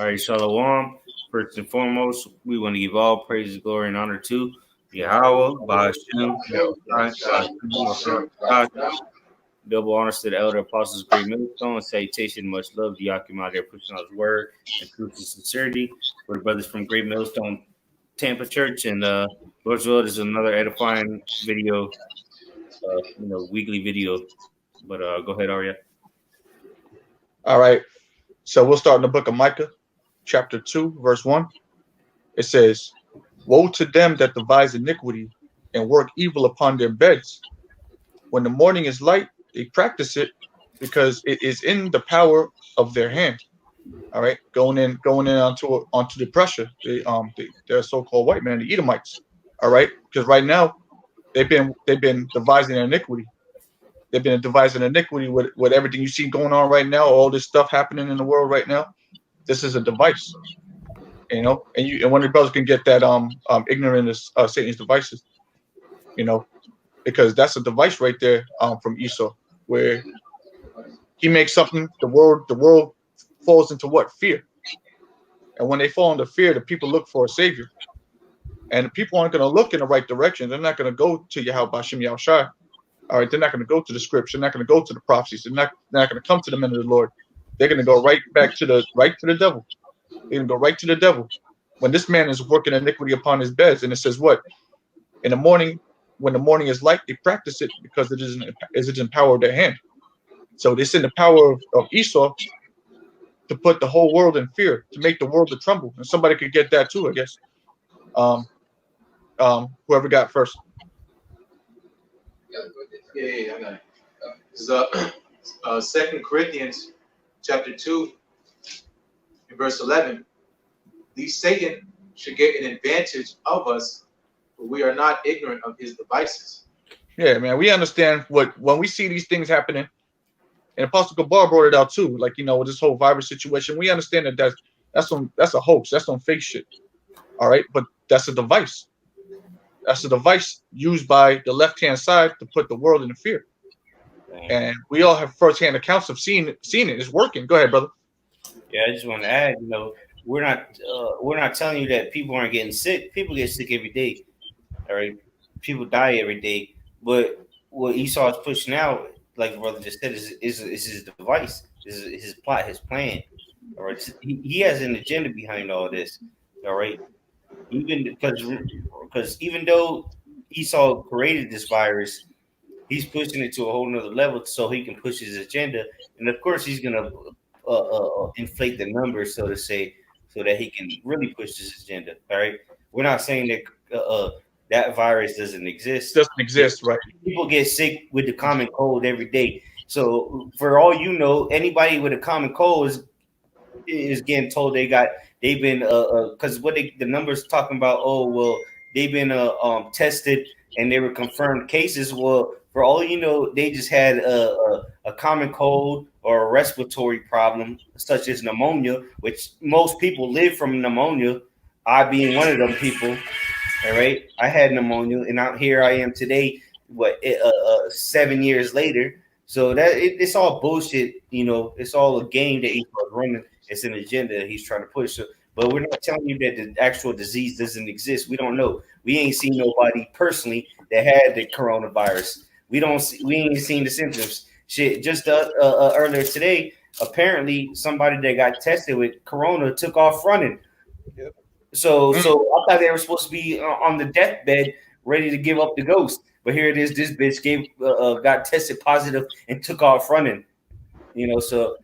All right, Shalom. First and foremost, we want to give all praise, glory, and honor to Yahweh, Ba'ashem, God. Double honors to the elder apostles, great millstone, and salutation, much love to Yakim out there pushing out his word and truth and sincerity. For the brothers from Great Millstone Tampa Church, and Lord's will is another edifying video, weekly video. But go ahead, Arya. All right. So we'll start in the book of Micah, chapter 2, verse 1. It says, "Woe to them that devise iniquity and work evil upon their beds. When the morning is light, they practice it because it is in the power of their hand." All right, going in onto the pressure. They're so-called white men, the Edomites. All right, because right now they've been devising iniquity. They've been devising iniquity with everything you see going on right now, all this stuff happening in the world right now. This is a device, and one of the brothers can get that ignorant of Satan's devices, because that's a device right there from Esau, where he makes something, the world falls into what? Fear. And when they fall into fear, the people look for a savior. And the people aren't going to look in the right direction. They're not going to go to Yahweh Ba'ashem Yahushua. All right, they're not going to go to the scripture. They're not going to go to the prophecies. They're not going to come to the men of the Lord. They're going to go right to the devil. They're going to go right to the devil. When this man is working iniquity upon his beds, and it says what? In the morning, when the morning is light, they practice it because it is in power of their hand. So it's in the power of Esau to put the whole world in fear, to make the world to tremble. And somebody could get that too, I guess. Whoever got first. Yeah, I got it. This is 2 Corinthians chapter 2, and verse 11. Lest Satan should get an advantage of us, but we are not ignorant of his devices. Yeah, man, we understand when we see these things happening, and Apostle Gabar brought it out too, like, with this whole virus situation. We understand that that's a hoax, that's some fake shit. All right, but that's a device. That's a device used by the left-hand side to put the world in fear. And we all have first-hand accounts of seeing it. It's working. Go ahead, brother. Yeah, I just want to add, we're not telling you that people aren't getting sick. People get sick every day. All right, people die every day. But what Esau is pushing out, like the brother just said, is his device, is his plot, his plan. All right, he has an agenda behind all this. All right, even because even though Esau created this virus, he's pushing it to a whole nother level so he can push his agenda, and of course he's gonna inflate the numbers, so to say, so that he can really push his agenda. All right, we're not saying that that virus doesn't exist. Right? People get sick with the common cold every day. So for all you know, anybody with a common cold is getting told they've been because the numbers talking about, oh well, they've been tested and they were confirmed cases. Well, for all you know, they just had a common cold or a respiratory problem such as pneumonia, which most people live from pneumonia. I being one of them people. All right, I had pneumonia, and here I am today. 7 years later? So that it's all bullshit. It's all a game that he's running. It's an agenda that he's trying to push. But we're not telling you that the actual disease doesn't exist. We don't know. We ain't seen nobody personally that had the coronavirus. We ain't seen the symptoms. Shit, just earlier today, apparently somebody that got tested with corona took off running. Yep. So I thought they were supposed to be on the deathbed, ready to give up the ghost. But here it is. This bitch got tested positive and took off running. So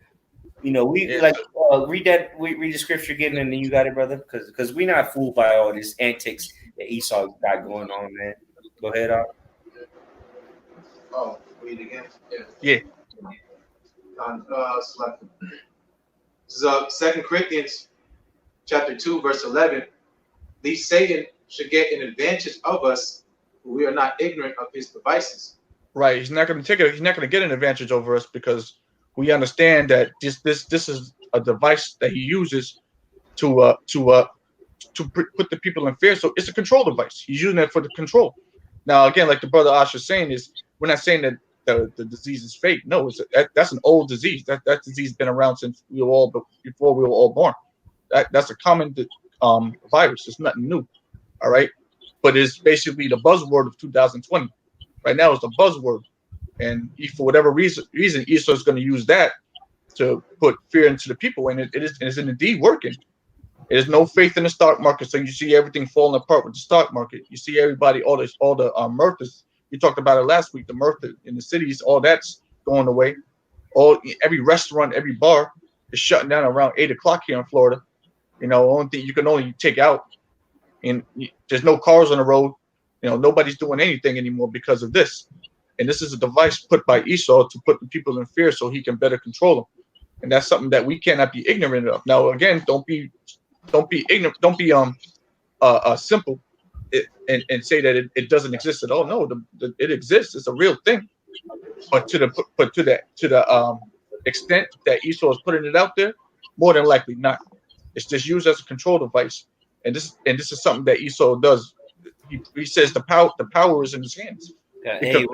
we read the scripture again, and then you got it, brother. Because we're not fooled by all these antics that Esau got going on, man. Go ahead, Ar. Oh, read again. Yeah. This is 2 Corinthians chapter 2, verse 11. Lest Satan should get an advantage of us, but we are not ignorant of his devices. Right. He's not going to get an advantage over us because we understand that this is a device that he uses to put the people in fear. So it's a control device. He's using it for the control. Now, again, like the brother Ash is saying, we're not saying that the disease is fake. No, that's an old disease. That disease has been around since before we were all born. That's a common virus. It's nothing new. All right, but it's basically the buzzword of 2020. Right now, it's the buzzword, and for whatever reason, Esau is going to use that to put fear into the people, and it is indeed working. There's no faith in the stock market, so you see everything falling apart with the stock market. You see everybody, all the mirths. We talked about it last week. The mirth in the cities, all that's going away. Every restaurant, every bar is shutting down around 8 o'clock here in Florida. Only thing you can only take out, and there's no cars on the road. Nobody's doing anything anymore because of this. And this is a device put by Esau to put the people in fear so he can better control them. And that's something that we cannot be ignorant of. Now, again, don't be ignorant. Don't be simple and say that it doesn't exist at all. No, it exists. It's a real thing. But to the extent that Esau is putting it out there, more than likely not. It's just used as a control device. And this is something that Esau does. He says the power is in his hands. Hey,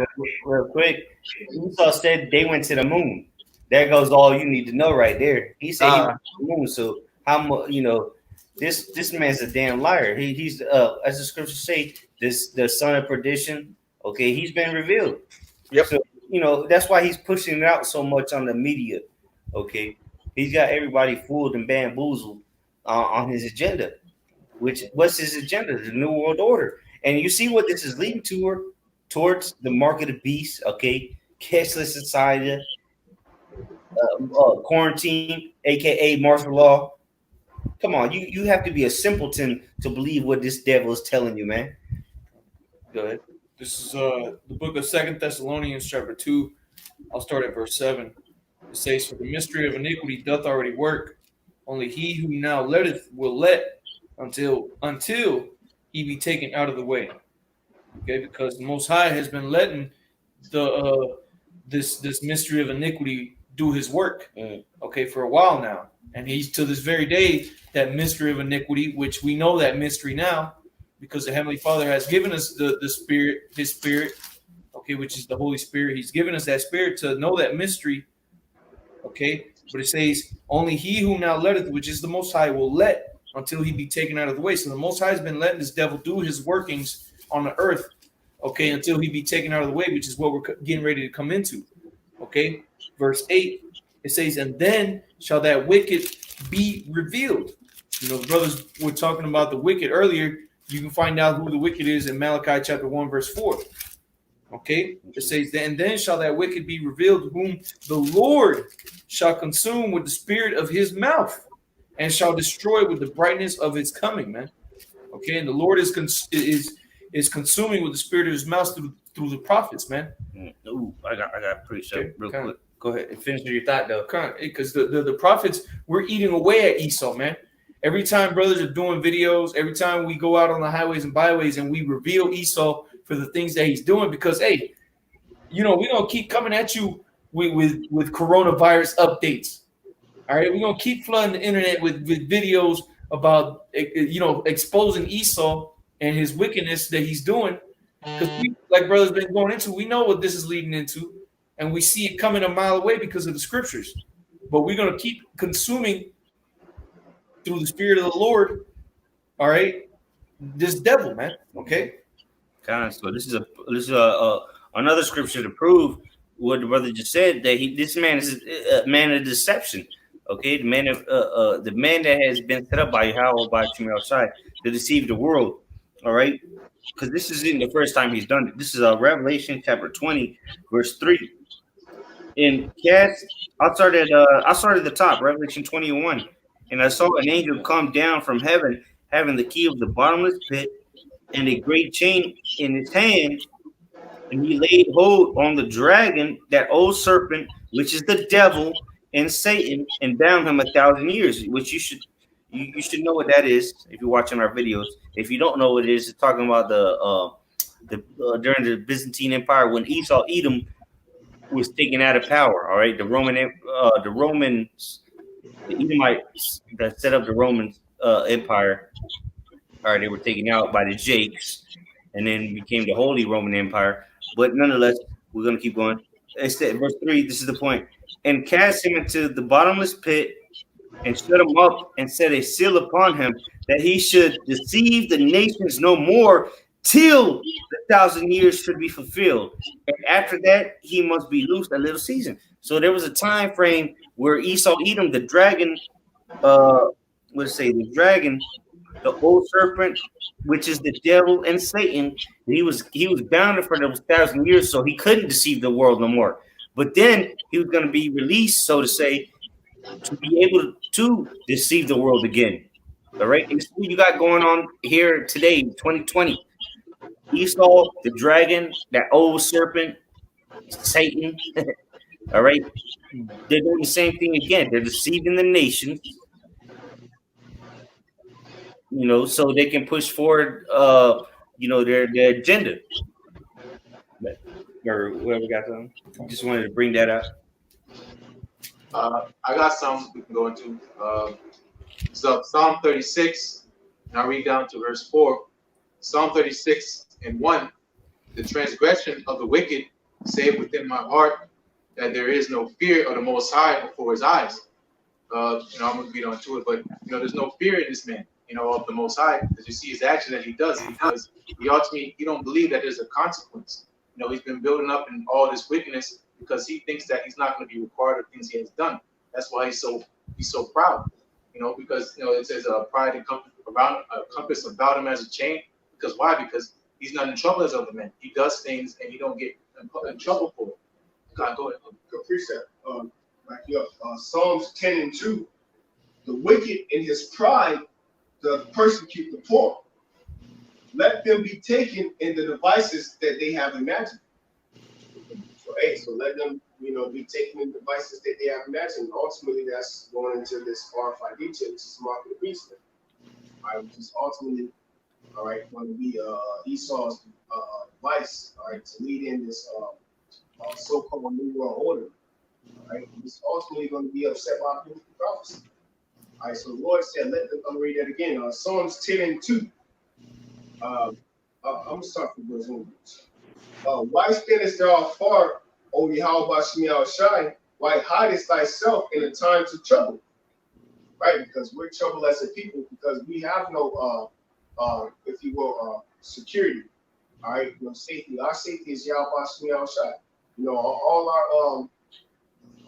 real quick, Esau said they went to the moon. There goes all you need to know right there. He said he went to the moon. So how much this man's a damn liar. He's as the scriptures say, the son of perdition. Okay, he's been revealed. Yep. So that's why he's pushing it out so much on the media. Okay, he's got everybody fooled and bamboozled on his agenda. What's his agenda? The New World Order. And you see what this is leading towards the mark of the beast. Okay, cashless society, quarantine, aka martial law. Come on, you have to be a simpleton to believe what this devil is telling you, man. Go ahead. This is the book of 2 Thessalonians chapter 2. I'll start at verse 7. It says, "For the mystery of iniquity doth already work. Only he who now letteth will let until he be taken out of the way." Okay, because the Most High has been letting the this mystery of iniquity do his work. Okay, for a while now, and he's to this very day that mystery of iniquity, which we know that mystery now, because the Heavenly Father has given us the Spirit, His Spirit. Okay, which is the Holy Spirit. He's given us that Spirit to know that mystery. Okay, but it says, "Only he who now letteth," which is the Most High, will let until he be taken out of the way. So the Most High has been letting this devil do his workings on the earth, okay, until he be taken out of the way, which is what we're getting ready to come into. Okay, verse 8, it says, "And then shall that wicked be revealed." The brothers were talking about the wicked earlier. You can find out who the wicked is in Malachi chapter 1, verse 4. Okay, it says, "And then shall that wicked be revealed, whom the Lord shall consume with the spirit of his mouth, and shall destroy with the brightness of his coming." Man, okay, and the Lord is consuming with the spirit of his mouth through the prophets, man. Ooh, I got to preach real quick. Go ahead and finish your thought, though. Because the prophets, we're eating away at Esau, man. Every time brothers are doing videos, every time we go out on the highways and byways and we reveal Esau for the things that he's doing, because hey, we're gonna keep coming at you with coronavirus updates. All right, we're gonna keep flooding the internet with videos about exposing Esau and his wickedness that he's doing. Because like brothers been going into, we know what this is leading into, and we see it coming a mile away because of the scriptures. But we're gonna keep consuming through the Spirit of the Lord, all right, this devil, man. Okay. So this is another scripture to prove what the brother just said, that this man is a man of deception. Okay, the man that has been set up by Yahweh, by Shai, to deceive the world. All right, because this isn't the first time he's done it. This is Revelation chapter 20, verse 3. In cast, I'll start at the top, Revelation 21. "And I saw an angel come down from heaven, having the key of the bottomless pit and a great chain in his hand. And he laid hold on the dragon, that old serpent, which is the devil and Satan, and bound him 1,000 years." Which you should know what that is if you're watching our videos. If you don't know what it is, it's talking about during the Byzantine Empire, when Edom was taken out of power. All right, the Romans, the Edomites that set up the Roman Empire. All right, they were taken out by the Jakes, and then became the Holy Roman Empire. But nonetheless, we're going to keep going. Instead, verse 3, this is the point. "And cast him into the bottomless pit and shut him up and set a seal upon him that he should deceive the nations no more till the 1,000 years should be fulfilled. And after that, he must be loosed a little season. So there was a time frame where Esau, Edom, the dragon, let's say the dragon, the old serpent, which is the devil and Satan, he was bound for those 1,000 years, so he couldn't deceive the world no more. But then he was going to be released, so to say, to be able to deceive the world again. All right, and this is what you got going on here today, 2020. Esau, the dragon, that old serpent, Satan. All right, they're doing the same thing again. They're deceiving the nations, so they can push forward, their agenda. Or whoever got them. Just wanted to bring that up. I got some we can go into. So Psalm 36, and I'll read down to verse 4. Psalm 36 and 1. The transgression of the wicked say within my heart that there is no fear of the Most High before his eyes. I'm going to read on to it, but, there's no fear in this man, of the Most High, because you see his action that he does. Because he don't believe that there's a consequence. He's been building up in all this wickedness because he thinks that he's not going to be required of things he has done. That's why he's so proud. Because it says pride and compass about him as a chain. Because why? Because he's not in trouble as other men. He does things and he don't get in trouble for it. God, go ahead. Good precept. Psalms 10 and 2. The wicked in his pride doth persecute the poor. Let them be taken in the devices that they have imagined. So let them, be taken in devices that they have imagined. Ultimately, that's going into this RFID chip, which is mark of the beast. All right, which is ultimately, all right, going to be Esau's device, all right, to lead in this so-called New World Order. All right, it's ultimately going to be upset by biblical prophecy. All right, so the Lord said, let them, I'm read that again. Psalms 10 and 2. I'm going to start from verse 1. Why standest thou afar, O Yahweh Shemiah Shai? Why hidest thyself in the times of trouble? Right, because we're troubled as a people, because we have no, if you will, security. All right, no safety. Our safety is Yahweh Shemiah Shai. All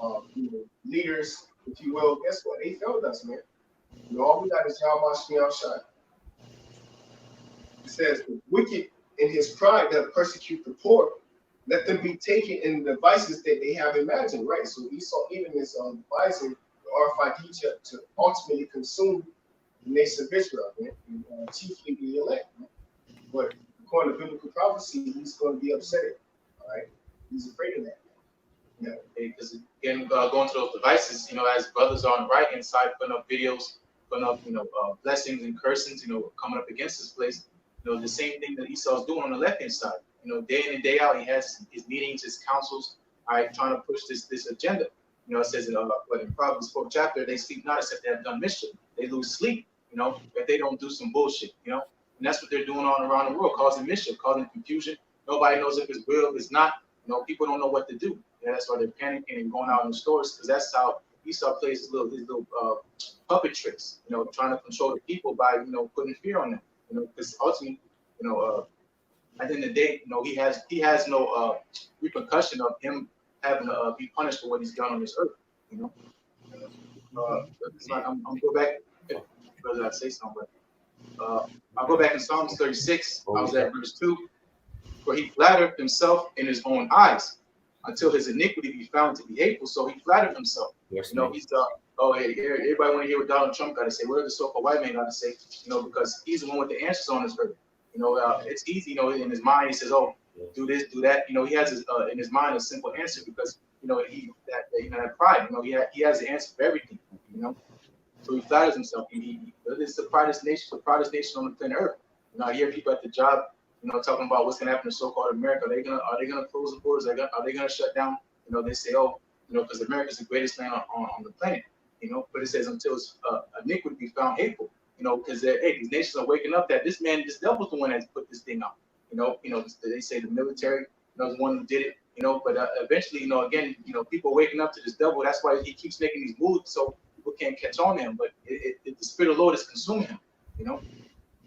our leaders, if you will, guess what? They failed us, man. All we got is Yahweh Shemiah Shai. It says, the wicked in his pride that persecute the poor, let them be taken in the devices that they have imagined, right? So Esau even is devising the RFID chip to ultimately consume the nation of Israel, man, and chiefly the elect. Man. But according to biblical prophecy, he's going to be upset. All right, he's afraid of that. Yeah, because again, going to those devices, as brothers are on the right hand side putting up videos, putting up, blessings and cursings, coming up against this place. The same thing that Esau's doing on the left hand side. Day in and day out, he has his meetings, his councils, all right, trying to push this agenda. It says in Proverbs 4th chapter, they sleep not except they have done mischief. They lose sleep, if they don't do some bullshit, and that's what they're doing all around the world, causing mischief, causing confusion. Nobody knows if it's real, if it's not. People don't know what to do. That's why they're panicking and going out in the stores, because that's how Esau plays his little puppet tricks, trying to control the people by, putting fear on them, because ultimately, at the end of the day, he has no repercussion of him having to be punished for what he's done on this earth, I'm go back, because I say something, but I'll go back in Psalms 36. I was at verse 2, where he flattered himself in his own eyes until his iniquity be found to be hateful. So he flattered himself. Yes, he's everybody want to hear what Donald Trump got to say. What does the so-called white man got to say? Because he's the one with the answers on his earth. It's easy. In his mind he says, "Oh, do this, do that." He has in his mind a simple answer because that pride. He has the answer for everything. So he flatters himself. It's the proudest nation on the planet Earth. I hear people at the job, talking about what's going to happen to so-called America. Are they gonna close the borders? Are they gonna shut down? They say, oh, because America is the greatest land on the planet. But it says until iniquity be found hateful. Because these nations are waking up that this devil's the one that's put this thing out. They say the military, is the one who did it. But eventually, again, people are waking up to this devil. That's why he keeps making these moves. So people can't catch on to him, but the Spirit of the Lord is consuming him. You know,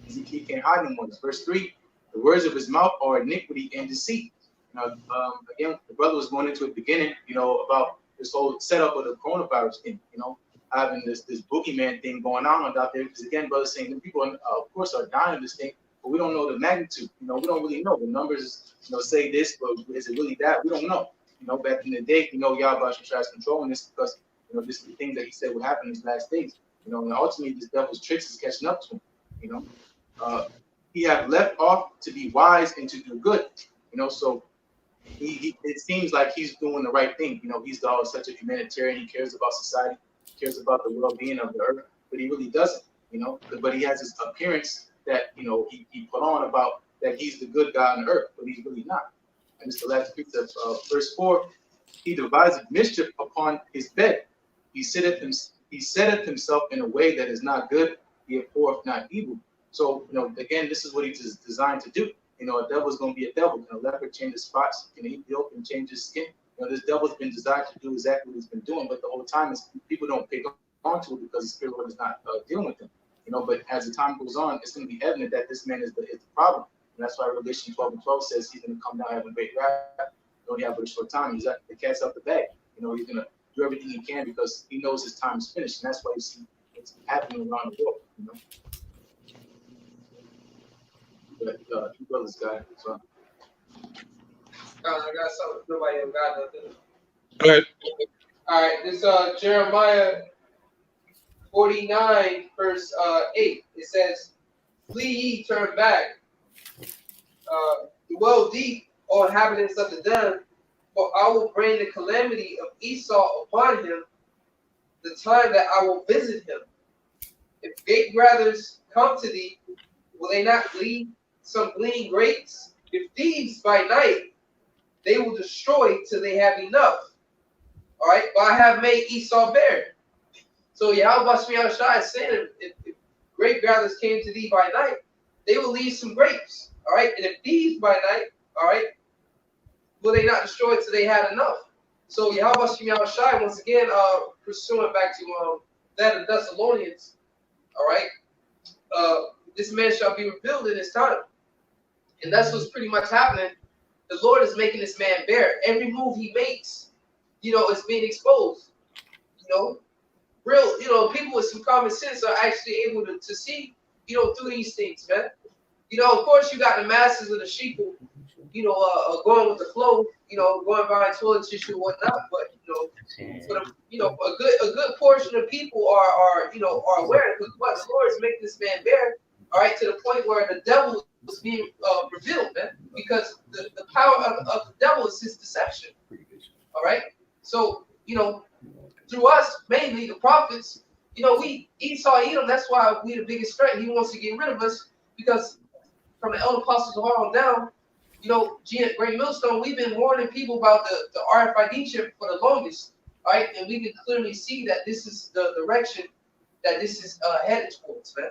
he can't hide anymore. Verse 3: the words of his mouth are iniquity and deceit. You know, again, the brother was going into it beginning, you know, about this whole setup of the coronavirus thing. You know, having this boogeyman thing going on out there. Because again, brother saying the people, of course, are dying of this thing, but we don't know the magnitude. You know, we don't really know the numbers. You know, say this, but is it really that? We don't know. You know, back in the day, you know, Yahweh tries controlling this because, you know, this is the thing that he said would happen in these last days. You know, and ultimately, this devil's tricks is catching up to him. You know, he have left off to be wise and to do good. You know, so it seems like he's doing the right thing. You know, he's such a humanitarian. He cares about society, cares about the well-being of the earth, but he really doesn't. You know, but he has this appearance that, you know, he put on about that he's the good guy on the earth, but he's really not. And it's the last precept of verse 4. He deviseth mischief upon his bed. He setteth himself in a way that is not good. He abhorreth not evil. So, you know, again, this is what he's designed to do. You know, a devil's going to be a devil. Can a leopard change his spots? Can he build and change his skin? You know, this devil's been designed to do exactly what he's been doing, but the whole time is people don't pick onto it because the Spirit is not dealing with them. You know, but as the time goes on, it's going to be evident that this man is the problem. And that's why Revelation 12:12 says he's going to come down having great wrath. He only have but a short time. He's the cat's out the bag. You know, he's going to do everything he can because he knows his time is finished. And that's why you see it's happening around the world, you know. But two brothers guy. So. I got something. Nobody else got nothing. Go ahead. All right, this Jeremiah 49, verse 8. It says, "Flee ye, turn back, dwell deep, O inhabitants of the den, for I will bring the calamity of Esau upon him, the time that I will visit him. If gate grathers come to thee, will they not glean some glean grapes? If thieves by night, they will destroy till they have enough. All right, but I have made Esau bare." So Yahweh Shai is saying, if grape gatherers came to thee by night, they will leave some grapes. All right, and if thieves by night, all right, will they not destroy till they had enough? So Yahweh Shai, once again, pursuing back to that of Thessalonians, all right, this man shall be revealed in his time. And that's what's pretty much happening. The Lord is making this man bare. Every move he makes, you know, is being exposed. You know, real, you know, people with some common sense are actually able to see, you know, through these things, man. You know, of course, you got the masses of the sheep, you know, going with the flow, you know, going by toilet tissue and whatnot. But you know, a good portion of people are you know, are aware because what the Lord is making this man bare. All right, to the point where the devil was being revealed, man, because the power of the devil is his deception. All right, so you know, through us, mainly the prophets, you know, we Esau Edom. That's why we the biggest threat. He wants to get rid of us because from the elder apostles of all down, you know, Great Millstone, we've been warning people about the RFID chip for the longest. All right, and we can clearly see that this is the direction that this is headed towards, man.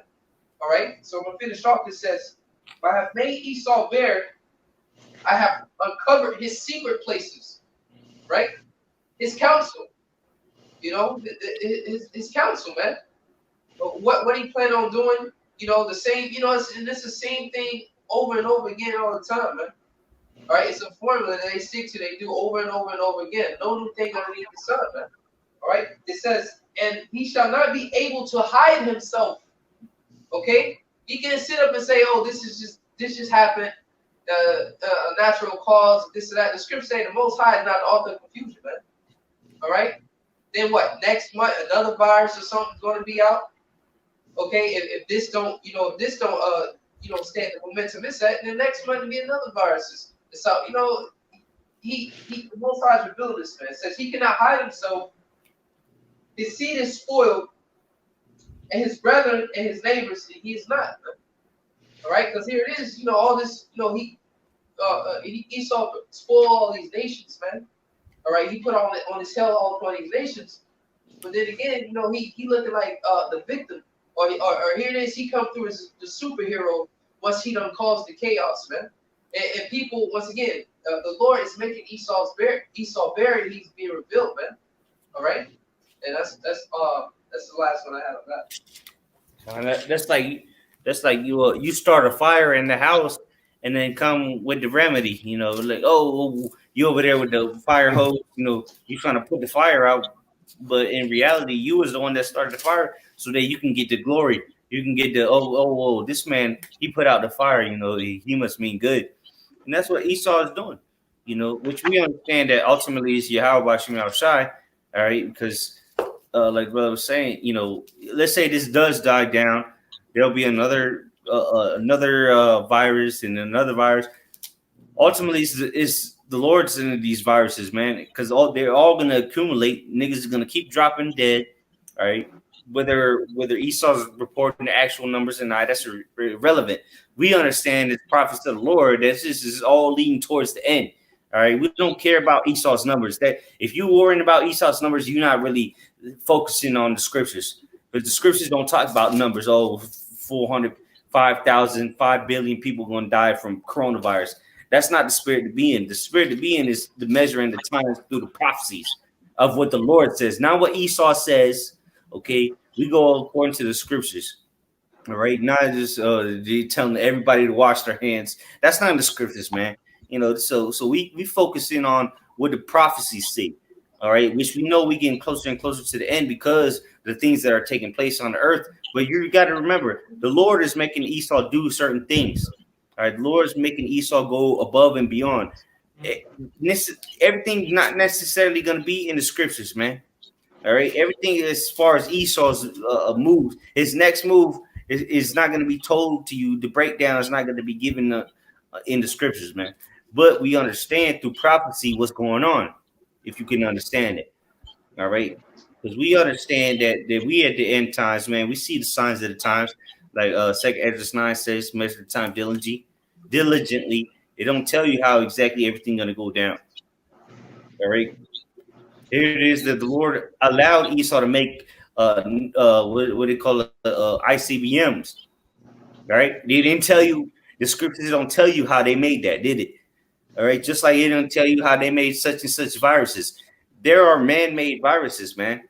All right, so I'm gonna finish off. It says, "I have made Esau bare. I have uncovered his secret places." Right, his counsel. You know, his counsel, man. What he plan on doing? You know, the same. You know, and it's the same thing over and over again all the time, man. All right, it's a formula that they stick to. They do over and over and over again. No new thing underneath the sun, man. All right, it says, "And he shall not be able to hide himself." Okay, he can sit up and say, "Oh, this just happened, a natural cause, this or that." The scripture say the Most High is not the author of confusion, man. All right. Then what? Next month, another virus or something's going to be out. Okay, if this don't, you know, you know, stay at the momentum it's at, then next month will be another virus. So, you know, the Most High is revealed this, man. It says he cannot hide himself. His seed is spoiled. And his brethren and his neighbors, he is not. All right, because here it is, you know, all this, you know, Esau spoiled all these nations, man. All right, he put on his hell all upon these nations. But then again, you know, he looking like the victim, or here it is, he come through as the superhero once he done caused the chaos, man. And people, once again, the Lord is making Esau bare, and he's being revealed, man. All right, and that's That's the last one I have of that. That's like you start a fire in the house and then come with the remedy. Like, oh, you over there with the fire hose. You trying to put the fire out, but in reality, you was the one that started the fire, so that you can get the glory. You can get the this man, he put out the fire. He must mean good, and that's what Esau is doing. Which we understand that ultimately is Yahweh Shemel Shai. All right, because like brother was saying, let's say this does die down, there'll be another virus and another virus. Ultimately, it's the Lord's in these viruses, man, because they're all gonna accumulate. Niggas are gonna keep dropping dead. All right, whether Esau's reporting the actual numbers or not, that's irrelevant. We understand as prophets of the Lord that this is all leading towards the end. All right, we don't care about Esau's numbers. That if you're worrying about Esau's numbers, you're not really focusing on the scriptures. But the scriptures don't talk about numbers. 400, 5,000, 5 billion people going to die from coronavirus. That's not the spirit to be in. The spirit to be in is the measuring the times through the prophecies of what the Lord says, not what Esau says. Okay, we go according to the scriptures. All right, not just telling everybody to wash their hands. That's not in the scriptures, man. So we focus in on what the prophecies say. All right, which we know we getting closer and closer to the end because the things that are taking place on the earth. But you got to remember, the Lord is making Esau do certain things. All right, the Lord is making Esau go above and beyond. Everything not necessarily going to be in the scriptures, man. All right, everything as far as Esau's moves, his next move is not going to be told to you. The breakdown is not going to be given in the scriptures, man. But we understand through prophecy what's going on, if you can understand it. All right, because we understand that we at the end times, man, we see the signs of the times, like 2 Esdras 9 says, measure the time diligently. It don't tell you how exactly everything gonna go down. All right, here it is that the Lord allowed Esau to make what they call ICBMs. All right, they didn't tell you, the scriptures don't tell you how they made that, did it? All right, just like it don't tell you how they made such and such viruses. There are man-made viruses, man.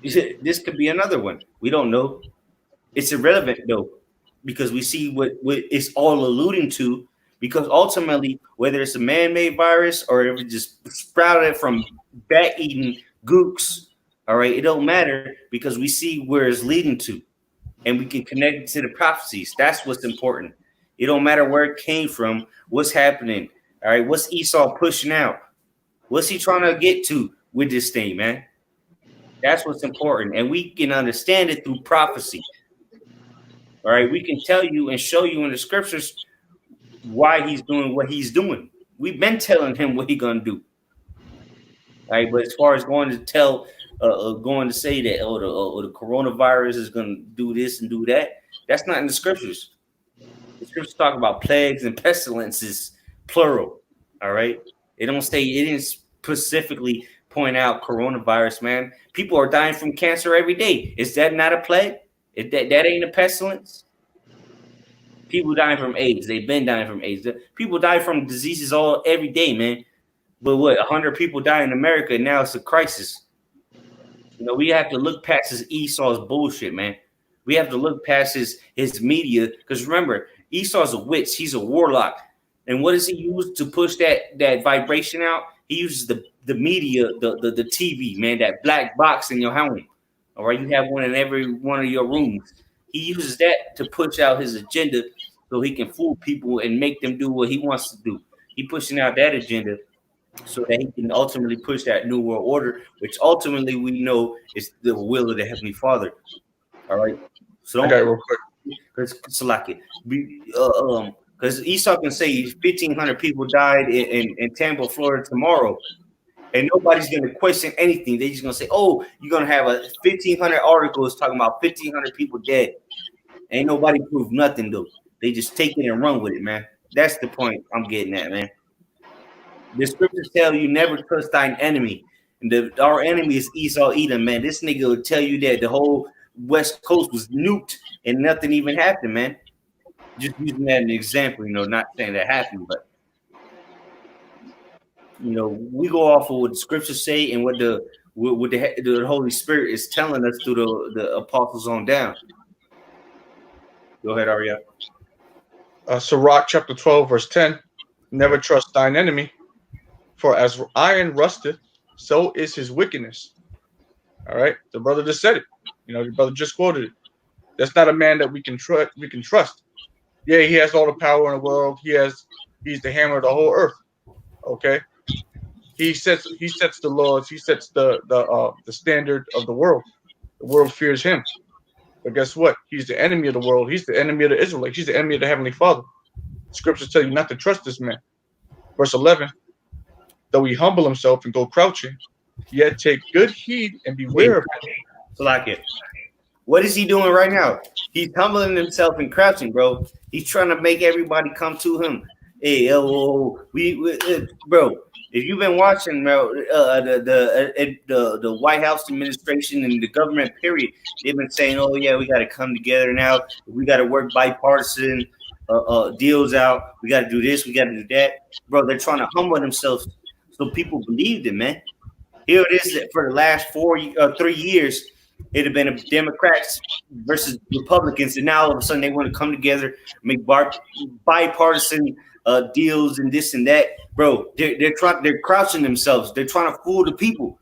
This could be another one. We don't know. It's irrelevant though, because we see what it's all alluding to. Because ultimately, whether it's a man-made virus or if it just sprouted from bat-eating gooks, all right, it don't matter because we see where it's leading to, and we can connect it to the prophecies. That's what's important. It don't matter where it came from, what's happening. All right, what's Esau pushing out? What's he trying to get to with this thing, man? That's what's important. And we can understand it through prophecy. All right, we can tell you and show you in the scriptures why he's doing what he's doing. We've been telling him what he's gonna do. All right, but as far as going to say that the coronavirus is gonna do this and do that, that's not in the scriptures. The scriptures talk about plagues and pestilences, plural. All right, it didn't specifically point out coronavirus, man. People are dying from cancer every day. Is that not a plague? That ain't a pestilence? People dying from AIDS. They've been dying from AIDS. People die from diseases every day, man. But 100 people die in America, and now it's a crisis. We have to look past his Esau's bullshit, man. We have to look past his media, because remember, Esau's a witch. He's a warlock. And what does he use to push that vibration out? He uses the media, the TV, man, that black box in your home. All right, you have one in every one of your rooms. He uses that to push out his agenda so he can fool people and make them do what he wants to do. He pushing out that agenda so that he can ultimately push that new world order, which ultimately we know is the will of the Heavenly Father. All right. So okay, real quick. Because Esau can say 1,500 people died in Tampa, Florida tomorrow, and nobody's going to question anything. They're just going to say, "Oh, you're going to have 1,500 articles talking about 1,500 people dead." Ain't nobody proved nothing though. They just take it and run with it, man. That's the point I'm getting at, man. The scriptures tell you never trust thine enemy, and our enemy is Esau Edom, man. This nigga will tell you that the whole West Coast was nuked and nothing even happened, man. Just using that as an example, not saying that happened, but we go off of what the scriptures say and what what the Holy Spirit is telling us through the apostles on down. Go ahead, Arya. Sirach chapter 12, verse 10. Never trust thine enemy, for as iron rusteth, so is his wickedness. All right, the brother just said it. The brother just quoted it. That's not a man that we can trust. Yeah, he has all the power in the world. He's the hammer of the whole earth. Okay, he sets the laws. He sets the standard of the world. The world fears him. But guess what? He's the enemy of the world. He's the enemy of the Israelites. He's the enemy of the Heavenly Father. Scriptures tell you not to trust this man. Verse 11, though he humble himself and go crouching, yet take good heed and beware of him. So like it. What is he doing right now? He's humbling himself and crouching, bro. He's trying to make everybody come to him. Hey, bro. If you've been watching, bro, the White House administration and the government, period, they've been saying, "Oh yeah, we got to come together now. We got to work bipartisan deals out. We got to do this. We got to do that, bro." They're trying to humble themselves so people believed it, man. Here it is that for the last 3 years, it had been a Democrats versus Republicans, and now all of a sudden they want to come together, make bipartisan deals and this and that, bro. They're crouching themselves. They're trying to fool the people.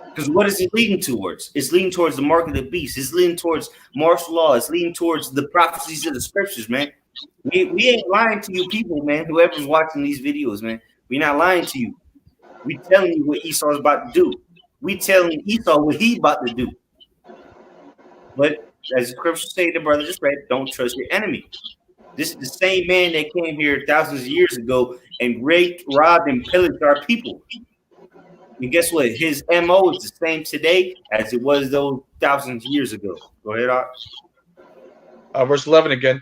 Because what is it leading towards? It's leading towards the mark of the beast. It's leading towards martial law. It's leading towards the prophecies of the scriptures, man. We ain't lying to you people, man. Whoever's watching these videos, man, we're not lying to you. We telling you what Esau's about to do. We telling Esau what he about to do. But as the scriptures say, the brother just read, don't trust your enemy. This is the same man that came here thousands of years ago and raped, robbed, and pillaged our people. And guess what? His MO is the same today as it was those thousands of years ago. Go ahead, Art. Verse 11 again.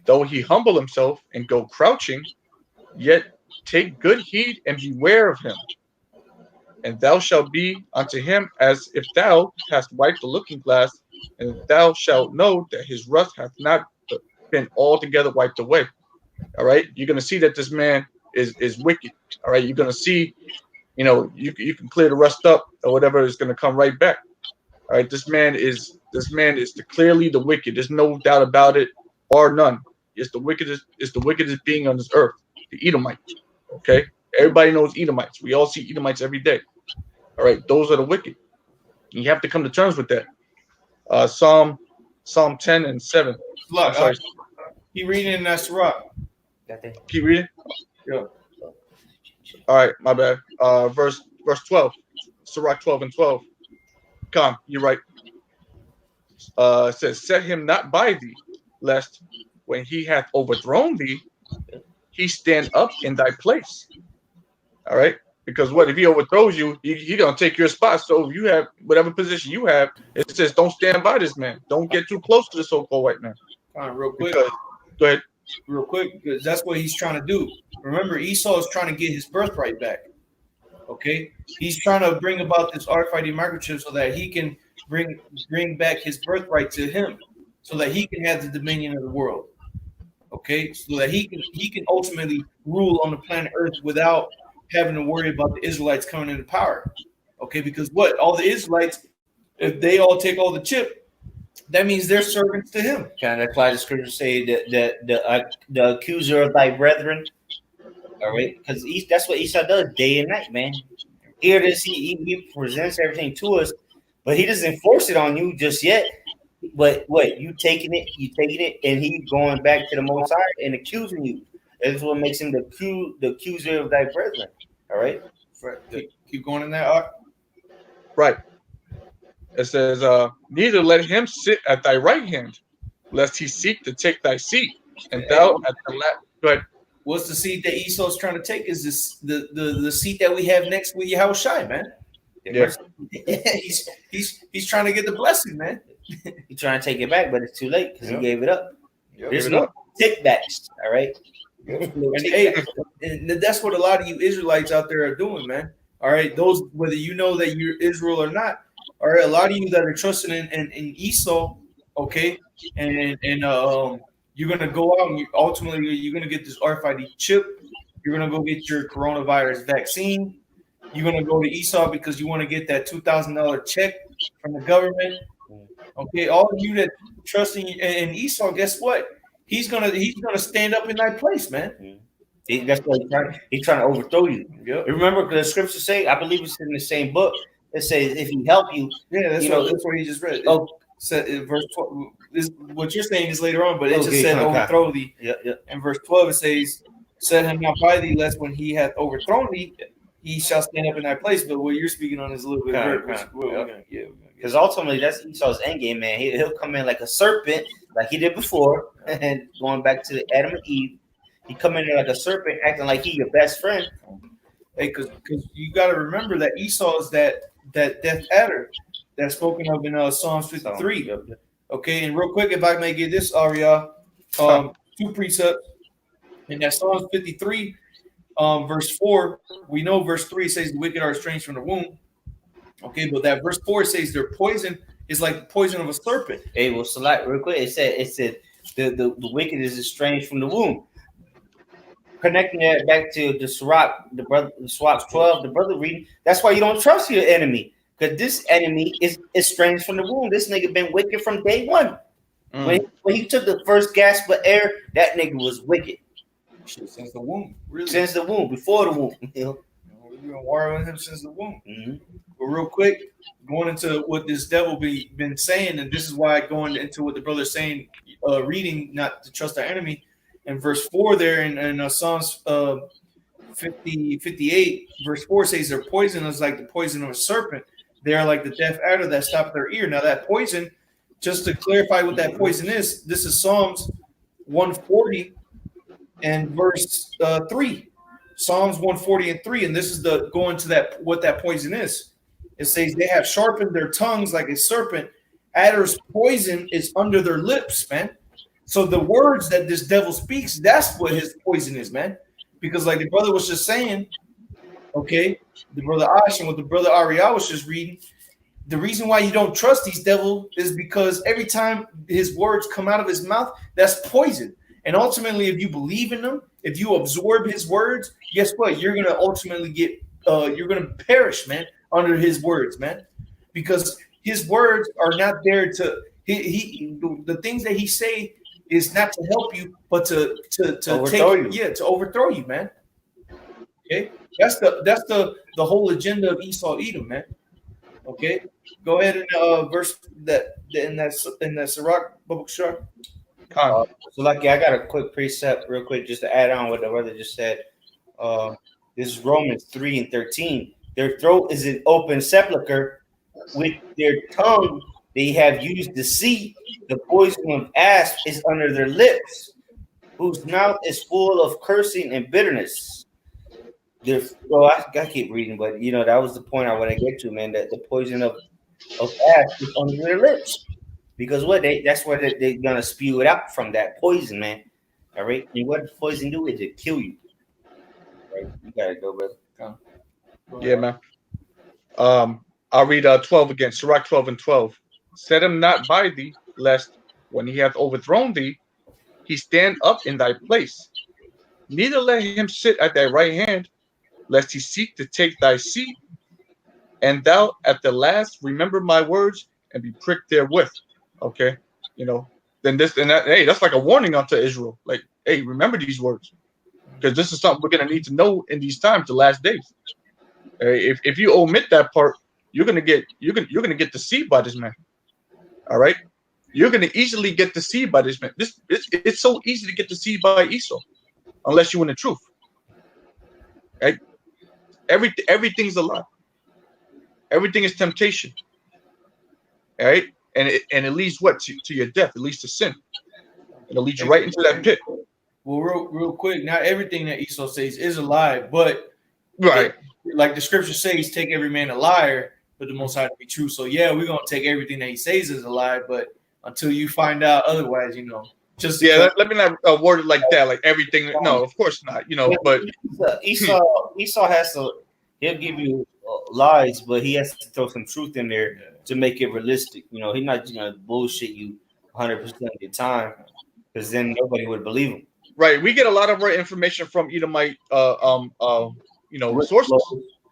Though he humble himself and go crouching, yet take good heed and beware of him. And thou shalt be unto him as if thou hast wiped the looking glass, and thou shalt know that his wrath hath not been altogether wiped away. All right, you're going to see that this man is wicked. All right, you're going to see, you can clear the rust up or whatever is going to come right back. All right, this man is clearly the wicked. There's no doubt about it, or none. It's the wickedest being on this earth, the Edomite. Okay, everybody knows Edomites. We all see Edomites every day. All right, those are the wicked. You have to come to terms with that. Psalm 10 and 7. Look, keep reading in that Sirach. Keep reading. Yeah. All right, my bad. Verse 12. Sirach 12 and 12. Come, you're right. It says, set him not by thee, lest when he hath overthrown thee, he stand up in thy place. All right. Because what if he overthrows you, he gonna take your spot. So if you have whatever position you have, it says don't stand by this man. Don't get too close to the so-called white man. Real quick. Go ahead. Real quick, because that's what he's trying to do. Remember, Esau is trying to get his birthright back. Okay, he's trying to bring about this RFID microchip so that he can bring back his birthright to him, so that he can have the dominion of the world. Okay, so that he can ultimately rule on the planet Earth without having to worry about the Israelites coming into power. Okay, because all the Israelites, if they all take all the chip, that means they're servants to him. That's why the scriptures say the accuser of thy brethren. All right, because that's what Esau does day and night, man. Here it is, he presents everything to us, but he doesn't force it on you just yet. But what you taking it, and he going back to the Most High and accusing you. That's what makes him the accuser of thy brethren. All right, keep going in that. Right. It says, neither let him sit at thy right hand, lest he seek to take thy seat, and thou at the left. Go ahead. What's the seat that Esau's trying to take? Is this the seat that we have next with Yahushai, man? Yeah. He's trying to get the blessing, man. He's trying to take it back, but it's too late because he gave it up. There's Give it no up. take backs. All right. And that's what a lot of you Israelites out there are doing, man. All right, those whether you know that you're Israel or not. All right, a lot of you that are trusting in Esau, okay, and you're gonna go out and ultimately you're gonna get this RFID chip. You're gonna go get your coronavirus vaccine, You're gonna go to Esau because you want to get that $2,000 check from the government. Okay, all of you that trust in Esau, guess what? He's gonna stand up in that place, man. That's what he's trying to overthrow you. Yep. Remember, the scriptures say, I believe it's in the same book. It says, if he help you, Yeah, that's what he just read. Oh, Said in verse 12. What you're saying is later on, but it Okay, just said okay. overthrow thee. yeah. In verse 12, it says, "Set him not by thee, lest when he hath overthrown thee, he shall stand up in thy place." But what you're speaking on is a little bit Because ultimately, that's Esau's end game, man. He'll come in like a serpent, like he did before, and going back to Adam and Eve. He come in there like a serpent, acting like he your best friend. Hey, because you got to remember that Esau is that death adder that's spoken of in Psalms 53. Okay, and real quick, if I may get this, Aria, two precepts. In that Psalms 53, verse 4, we know verse 3 says the wicked are estranged from the womb. Okay, but that verse 4 says their poison is like the poison of a serpent. Hey, well, select real quick. It said the wicked is estranged from the womb. Connecting that back to the Sirach, Sirach 12, the brother reading. That's why you don't trust your enemy, because this enemy is estranged from the womb. This nigga been wicked from day one. When he took the first gasp of air, that nigga was wicked. Since the womb, really. Since the womb, before the womb. We've been warring with him since the womb. Mm-hmm. But real quick, going into what this devil been saying, and this is why going into what the brother's saying, reading not to trust our enemy. In verse 4 there in Psalms 58, verse 4 says their poison is like the poison of a serpent. They are like the deaf adder that stopped their ear. Now that poison, just to clarify what that poison is, this is Psalms 140 and verse 3. Psalms 140 and 3, and this is the going to that what that poison is. It says they have sharpened their tongues like a serpent. Adder's poison is under their lips, man. So the words that this devil speaks, that's what his poison is, man. Because like the brother was just saying, okay, the brother Ash and what the brother Ariel was just reading, the reason why you don't trust these devil is because every time his words come out of his mouth, that's poison. And ultimately, if you believe in them, if you absorb his words, guess what? You're gonna ultimately you're gonna perish, man, under his words, man, because his words are not there to the things that he say is not to help you, but to overthrow you, man. Okay, that's the whole agenda of Esau Edom, man. Okay, go ahead and verse that in that Sirach book. Sure. So, Lucky, I got a quick precept, real quick, just to add on what the brother just said. This is Romans 3:13. Their throat is an open sepulcher. With their tongue, they have used deceit. The poison of asp is under their lips, whose mouth is full of cursing and bitterness. I keep reading, but that was the point I want to get to, man. That the poison of asp is under their lips. Because that's where they're gonna spew it out from that poison, man. All right, and what does poison do is it kill you. Right, you gotta go, brother. Yeah, man. I'll read 12 again. Sirach 12 and 12. Set him not by thee, lest when he hath overthrown thee, he stand up in thy place. Neither let him sit at thy right hand, lest he seek to take thy seat. And thou at the last remember my words and be pricked therewith. Okay, then this and that. Hey, that's like a warning unto Israel. Like, hey, remember these words, because this is something we're gonna need to know in these times, the last days. If you omit that part, you're gonna get deceived by this man. All right, you're gonna easily get deceived by this man. It's so easy to get deceived by Esau, unless you in the truth. Right? Everything's a lie. Everything is temptation. All right. And it leads what to your death. It leads to sin. It'll lead you right into that pit. Well, real quick, not everything that Esau says is a lie, but right, like the scripture says, take every man a liar, but the Most High to be true. So yeah, we're gonna take everything that he says is a lie, but until you find out otherwise, just let me not word it like that. Like everything, no, of course not. But Esau has to. He'll give you lies, but he has to throw some truth in there to make it realistic. He's not gonna bullshit you 100% of the time, because then nobody would believe him. Right. We get a lot of our information from Edomite sources.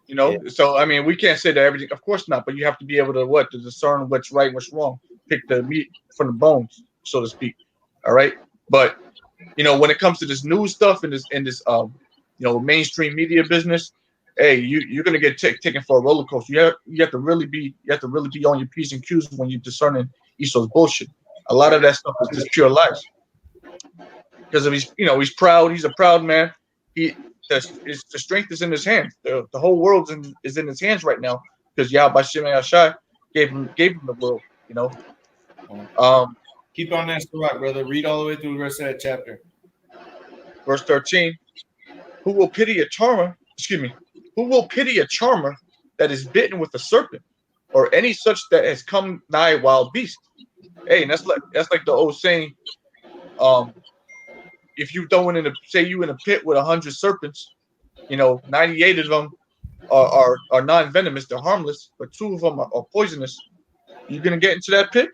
You know, so I mean, we can't say that everything. Of course not, but you have to be able to discern what's right, what's wrong, pick the meat from the bones, so to speak. All right, but when it comes to this news stuff and this mainstream media business, hey, you're gonna get taken for a roller coaster. You have to really be on your P's and Q's when you're discerning Esau's bullshit. A lot of that stuff is just pure lies. Because of he's proud. He's a proud man. The strength is in his hands. The whole world is in his hands right now because Yahweh Shem Yahshai gave him the world. Keep on that rock, brother. Read all the way through the rest of that chapter. Verse 13. Who will pity a charmer? Excuse me. Who will pity a charmer that is bitten with a serpent, or any such that has come nigh wild beast? Hey, and that's like the old saying. If you throw in a pit with 100 serpents, 98 of them are non-venomous, they're harmless, but 2 of them are poisonous. You're gonna get into that pit?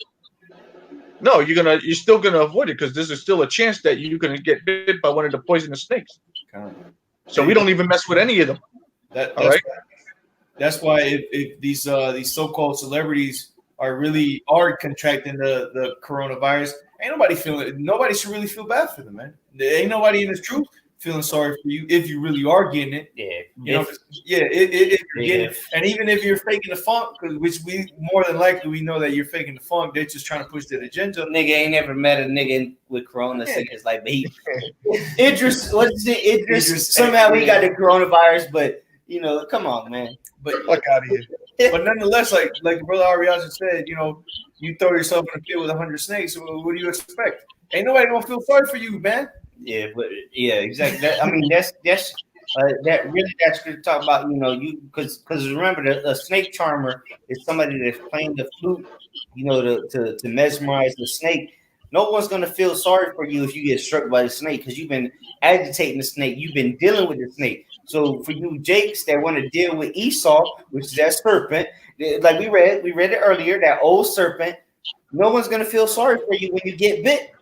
No, you're still gonna avoid it because there's still a chance that you're gonna get bit by one of the poisonous snakes. So we don't even mess with any of them. All right. That's why if these so-called celebrities are contracting the coronavirus, nobody should really feel bad for them, man. There ain't nobody in this truth feeling sorry for you if you really are getting it. If you're getting it, and even if you're faking the funk, which we more than likely we know that you're faking the funk, they're just trying to push that agenda. Nigga ain't never met a nigga with corona sickness like me. Idris, Idris somehow he got the coronavirus, but come on, man. But fuck out of here. But nonetheless, like the brother Ariaza said, you throw yourself in a pit with 100 snakes. What do you expect? Ain't nobody gonna feel sorry for you, man. Yeah, but exactly. That's to talk about. Because remember, a snake charmer is somebody that's playing the flute. To mesmerize the snake. No one's gonna feel sorry for you if you get struck by the snake because you've been agitating the snake. You've been dealing with the snake. So for you Jakes that want to deal with Esau, which is that serpent, like we read it earlier, that old serpent, no one's gonna feel sorry for you when you get bit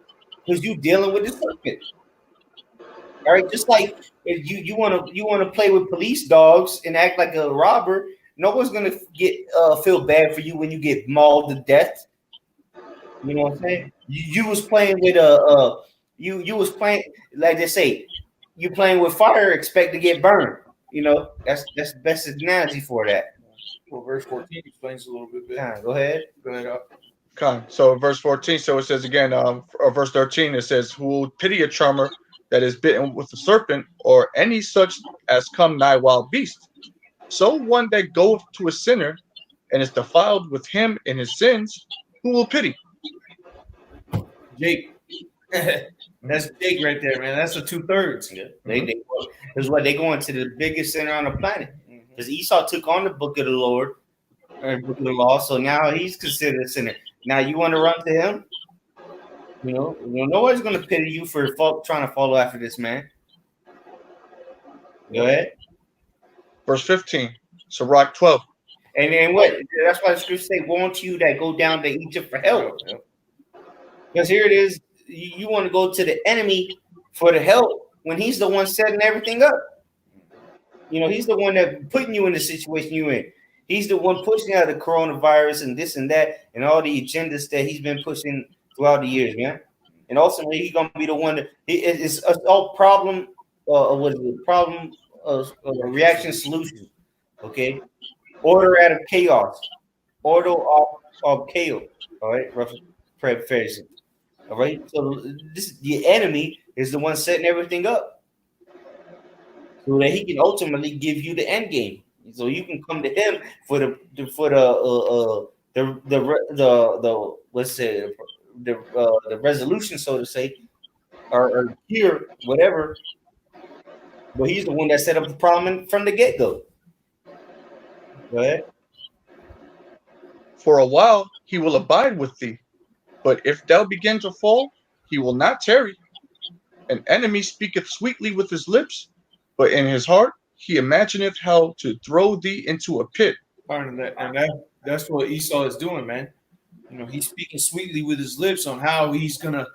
because you're dealing with the serpent. All right, just like if you wanna play with police dogs and act like a robber, no one's gonna feel bad for you when you get mauled to death. You know what I'm saying? You was playing with you was playing, like they say, you playing with fire, expect to get burned. That's the best analogy for that. Well, verse 14 explains a little bit. Go ahead. So verse 14, so it says again, verse 13, it says, who will pity a charmer that is bitten with a serpent, or any such as come nigh wild beast? So one that goeth to a sinner and is defiled with him in his sins, who will pity? Jake. That's Jake right there, man. That's the 2/3. Yeah. They go into the biggest sinner on the planet. Because Esau took on the book of the Lord, or book of the law, so now he's considered a sinner. Now you want to run to him? Nobody's going to pity you for trying to follow after this man. Go ahead. Verse 15, Sirach 12. And what? That's why the scriptures say, won't you that go down to Egypt for help? Because here it is, you want to go to the enemy for the help when he's the one setting everything up. He's the one that putting you in the situation you're in. He's the one pushing out the coronavirus and this and that and all the agendas that he's been pushing throughout the years, man. And ultimately, he's gonna be the one that it's all problem. What is it? Problem reaction solution. Okay, order out of chaos, order of chaos. All right, rough paraphrasing. All right, so the enemy is the one setting everything up, so that he can ultimately give you the end game. So you can come to him for the let's say the resolution, so to say, or here whatever. But he's the one that set up the problem from the get-go. Go ahead. For a while he will abide with thee, but if thou begin to fall, he will not tarry. An enemy speaketh sweetly with his lips, but in his heart he imagineth how to throw thee into a pit. That's what Esau is doing, man. He's speaking sweetly with his lips on how he's gonna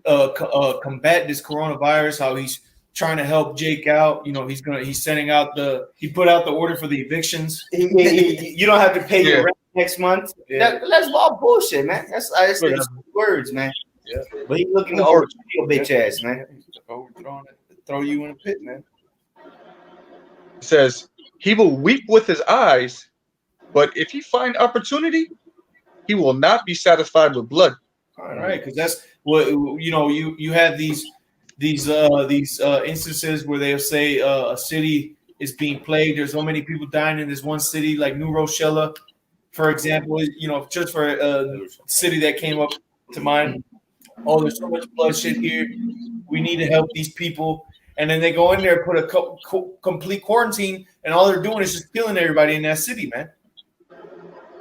combat this coronavirus, how he's trying to help Jake out. You know, he's sending out he put out the order for the evictions. You don't have to pay Yeah. your rent next month. Yeah. That's all bullshit, man. That's Look, his words, man. Yeah. But he's looking to Over. overthrow your bitch ass, man. Throw you in a pit, man. It says he will weep with his eyes, but if he find opportunity, he will not be satisfied with blood. All right, because that's what you have these instances where they'll say a city is being plagued. There's so many people dying in this one city, like New Rochelle, for example. Just for a city that came up to mind. Oh, there's so much bloodshed here. We need to help these people. And then they go in there, put a complete quarantine, and all they're doing is just killing everybody in that city, man.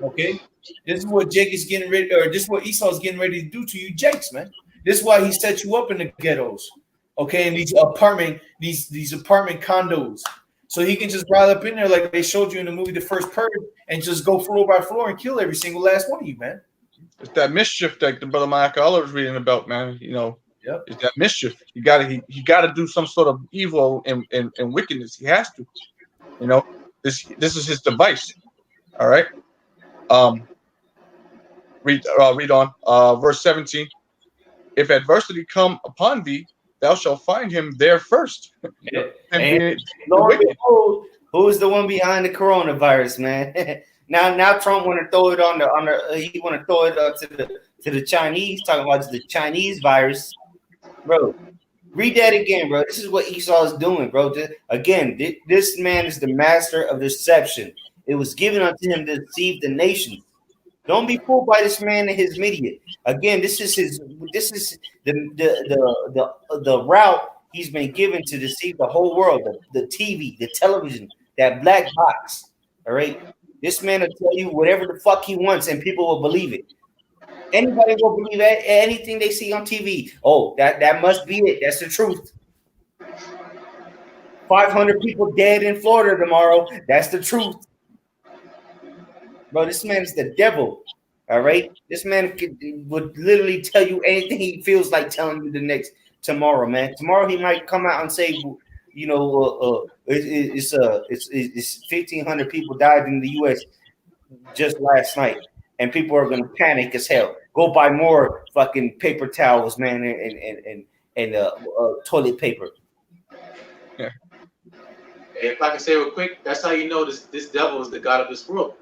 Okay, this is what Jake is getting ready, or this is what Esau is getting ready to do to you, Jakes, man. This is why he set you up in the ghettos, okay, and these apartment condos, so he can just ride up in there like they showed you in the movie The First Purge, and just go floor by floor and kill every single last one of you, man. It's that mischief that the brother Mike Allah was reading about, man. Yep. It's that mischief. He gotta do some sort of evil and wickedness. He has to. This is his device. All right. Read on. Verse 17. If adversity come upon thee, thou shalt find him there first. And Lord, who's the one behind the coronavirus, man? Now Trump want to throw it on the he want to throw it to the Chinese, talking about the Chinese virus, bro. Read that again, bro. This is what Esau is doing, bro. Again, this man is the master of deception. It was given unto him to deceive the nations. Don't be fooled by this man and his media. Again, this is the route he's been given to deceive the whole world. The TV, the television, that black box. All right. This man will tell you whatever the fuck he wants, and people will believe it. Anybody will believe anything they see on TV. Oh, that must be it. That's the truth. 500 people dead in Florida tomorrow. That's the truth. Bro, this man is the devil. All right? This man would literally tell you anything he feels like telling you tomorrow, man. Tomorrow he might come out and say, it's 1,500 people died in the U.S. just last night, and people are gonna panic as hell. Go buy more fucking paper towels, man, and toilet paper. Yeah. If I can say real quick, that's how you know this devil is the god of this world.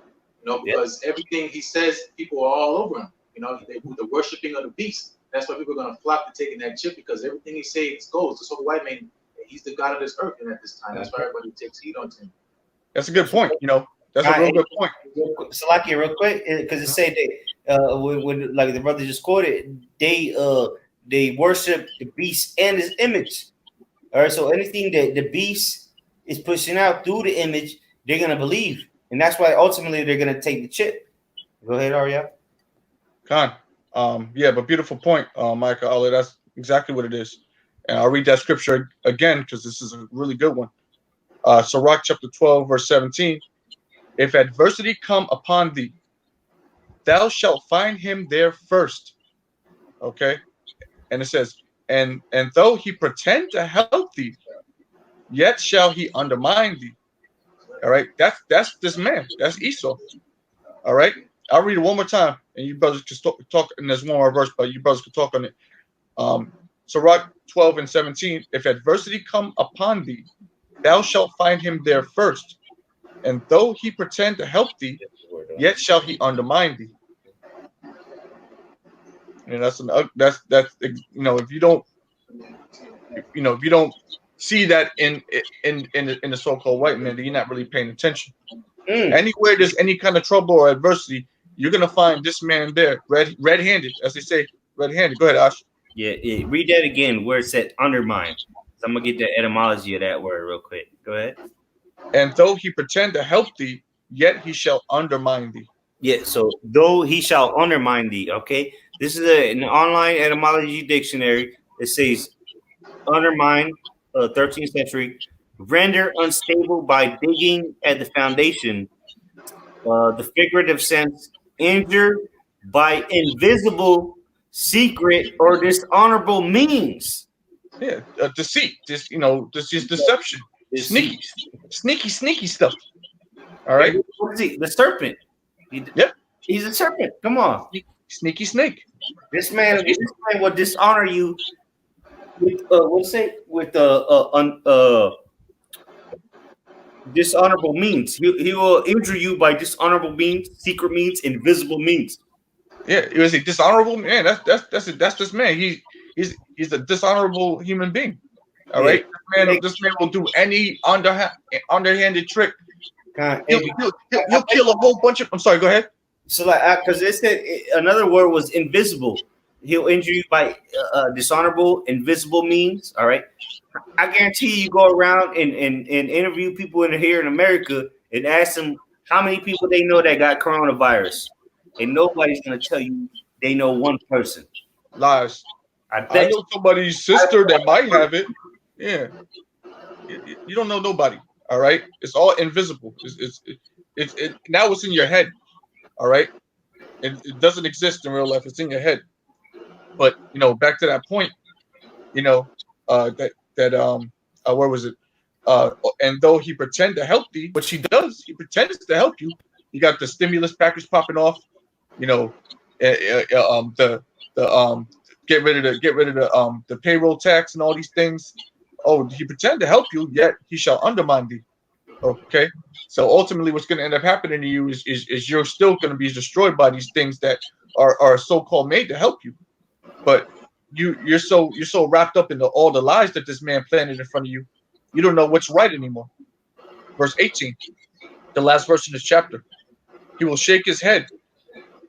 Because everything he says, people are all over him. The worshiping of the beast. That's why people are gonna flock to taking that chip, because everything he says goes. The so white man, he's the god of this earth, and at this time, that's why everybody takes heed on him. That's a good point. That's a real good point. Salaki, real quick, because it said that when like the brother just quoted, they worship the beast and his image. All right, so anything that the beast is pushing out through the image, they're gonna believe, and that's why ultimately they're gonna take the chip. Go ahead, Arya. Khan. But beautiful point, Micah Ali. That's exactly what it is. And I'll read that scripture again because this is a really good one. Sirach chapter 12, verse 17. If adversity come upon thee, thou shalt find him there first. Okay? And it says, and though he pretend to help thee, yet shall he undermine thee. All right? That's this man. That's Esau. All right? I'll read it one more time, and you brothers can talk, and there's one more verse, but you brothers can talk on it. Sirach 12 and 17, if adversity come upon thee, thou shalt find him there first. And though he pretend to help thee, yet shall he undermine thee. And that's if you don't see that in the so-called white man, then you're not really paying attention. Anywhere there's any kind of trouble or adversity, you're gonna find this man there, red-handed, as they say, red-handed. Go ahead, Ash. Yeah. Read that again where it said undermine. So I'm gonna get the etymology of that word real quick. Go ahead. And though he pretend to help thee, yet he shall undermine thee. Yeah, so though he shall undermine thee, okay? This is an online etymology dictionary. It says undermine, 13th century, render unstable by digging at the foundation. The figurative sense, injure by invisible, secret, or dishonorable means. Yeah, deceit, just just deception, sneaky, sneaky stuff. All right. What is he? The serpent. He, Yep. he's a serpent. Come on. Sneaky snake. That's This Esau. man will dishonor you with what's say with dishonorable means. He will injure you by dishonorable means, secret means, invisible means. Yeah, it was a dishonorable man. That's this man. He's a dishonorable human being. All Yeah. right, this man will do any underhanded trick. Hey, He'll kill a whole bunch of. I'm sorry. Go ahead. so like, because it said another word was invisible. He'll injure you by dishonorable, invisible means. All right. I guarantee you go around and interview people in here in America and ask them how many people they know that got coronavirus, and nobody's gonna tell you they know one person. Lies. I I bet know somebody's sister that might have it. Yeah, you don't know nobody. All right, it's all invisible. Now it's in your head. All right, it doesn't exist in real life. It's in your head. But back to that point. Where was it? And though he pretend to help thee, which he does, he pretends to help you. You got the stimulus package popping off. You know, the get rid of the payroll tax and all these things. Oh, he pretend to help you, yet he shall undermine thee. Okay, so ultimately, what's going to end up happening to you is you're still going to be destroyed by these things that are so-called made to help you, but you're so wrapped up in all the lies that this man planted in front of you, you don't know what's right anymore. Verse 18, the last verse in this chapter. He will shake his head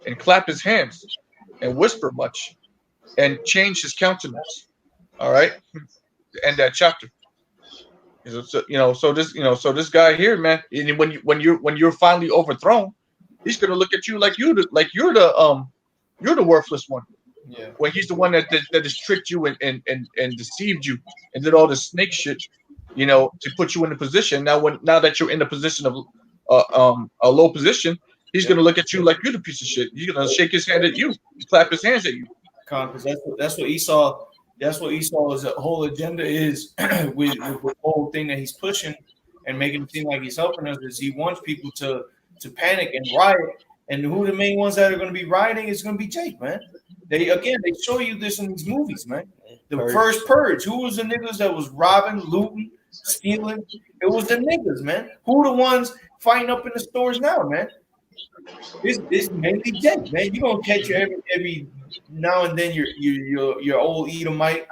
and clap his hands and whisper much and change his countenance. All right, to end that chapter. So this guy here, man, and when you're finally overthrown, he's gonna look at you like you're the worthless one. Yeah. When he's the one that has tricked you and deceived you and did all this snake shit, to put you in a position. Now that you're in the position of a low position, he's gonna look at you like you're the piece of shit. He's gonna shake his hand at you, clap his hands at you. Because that's what Esau. That's what Esau's whole agenda is with the whole thing that he's pushing and making it seem like he's helping us. Is he wants people to panic and riot, and who the main ones that are going to be rioting is going to be Jake, man. They show you this in these movies, man. The first Purge, who was the niggas that was robbing, looting, stealing? It was the niggas, man. Who the ones fighting up in the stores now, man? This mainly Jake, man. You gonna catch you every now and then your old Edomite,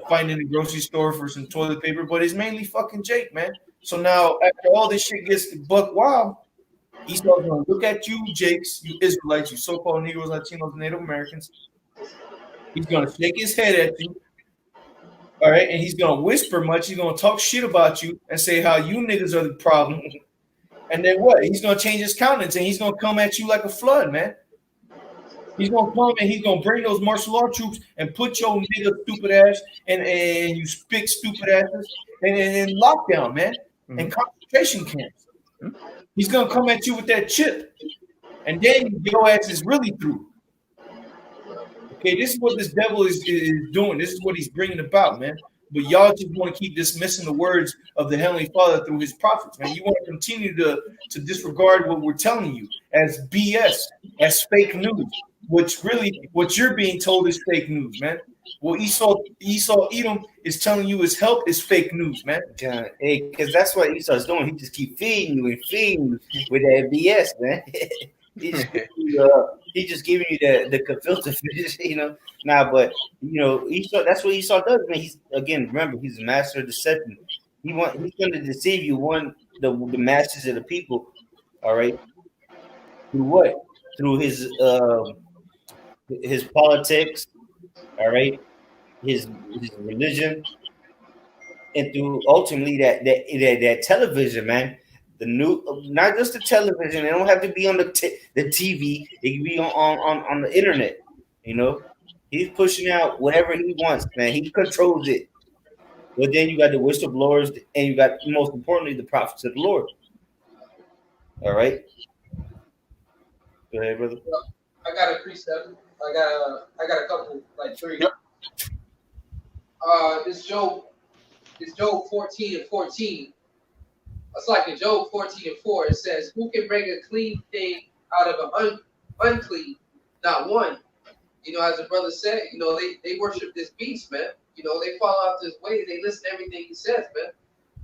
fighting in the grocery store for some toilet paper, but it's mainly fucking Jake, man. So now after all this shit gets to buck wild, Esau's gonna look at you, Jakes, you Israelites, you so-called Negroes, Latinos, Native Americans. He's gonna shake his head at you. All right, and he's gonna whisper much, he's gonna talk shit about you and say how you niggas are the problem. And then what? He's gonna change his countenance and he's gonna come at you like a flood, man. He's gonna come and he's gonna bring those martial law troops and put your nigga stupid ass and you spick stupid asses in lockdown, man, and concentration camps. He's gonna come at you with that chip, and then your ass is really through. Okay, this is what this devil is doing. This is what he's bringing about, man. But y'all just want to keep dismissing the words of the Heavenly Father through his prophets, man. You want to continue to disregard what we're telling you as BS, as fake news, which really what you're being told is fake news, man. What Esau Edom is telling you is help is fake news, man. Hey, because that's what Esau's doing. He just keep feeding you and feeding you with that BS, man. He's just giving you the filter fish, Nah, but Esau. That's what Esau does, man. Remember, he's a master of deception. He's going to deceive you, the masses of the people. All right, through what? Through his politics. All right, his religion, and through ultimately that television, man. The new, not just the television. They don't have to be on the TV. They can be on the internet. He's pushing out whatever he wants, man. He controls it. But then you got the whistleblowers, and you got, most importantly, the prophets of the Lord. All right. Go ahead, brother. I got a precept. I got a couple, like three. Yep. This Job 14 and 14. It's like in Job 14 and 4. It says, "Who can bring a clean thing out of an unclean? Not one." As the brother said, they worship this beast, man. They follow out this way. They listen to everything he says, man.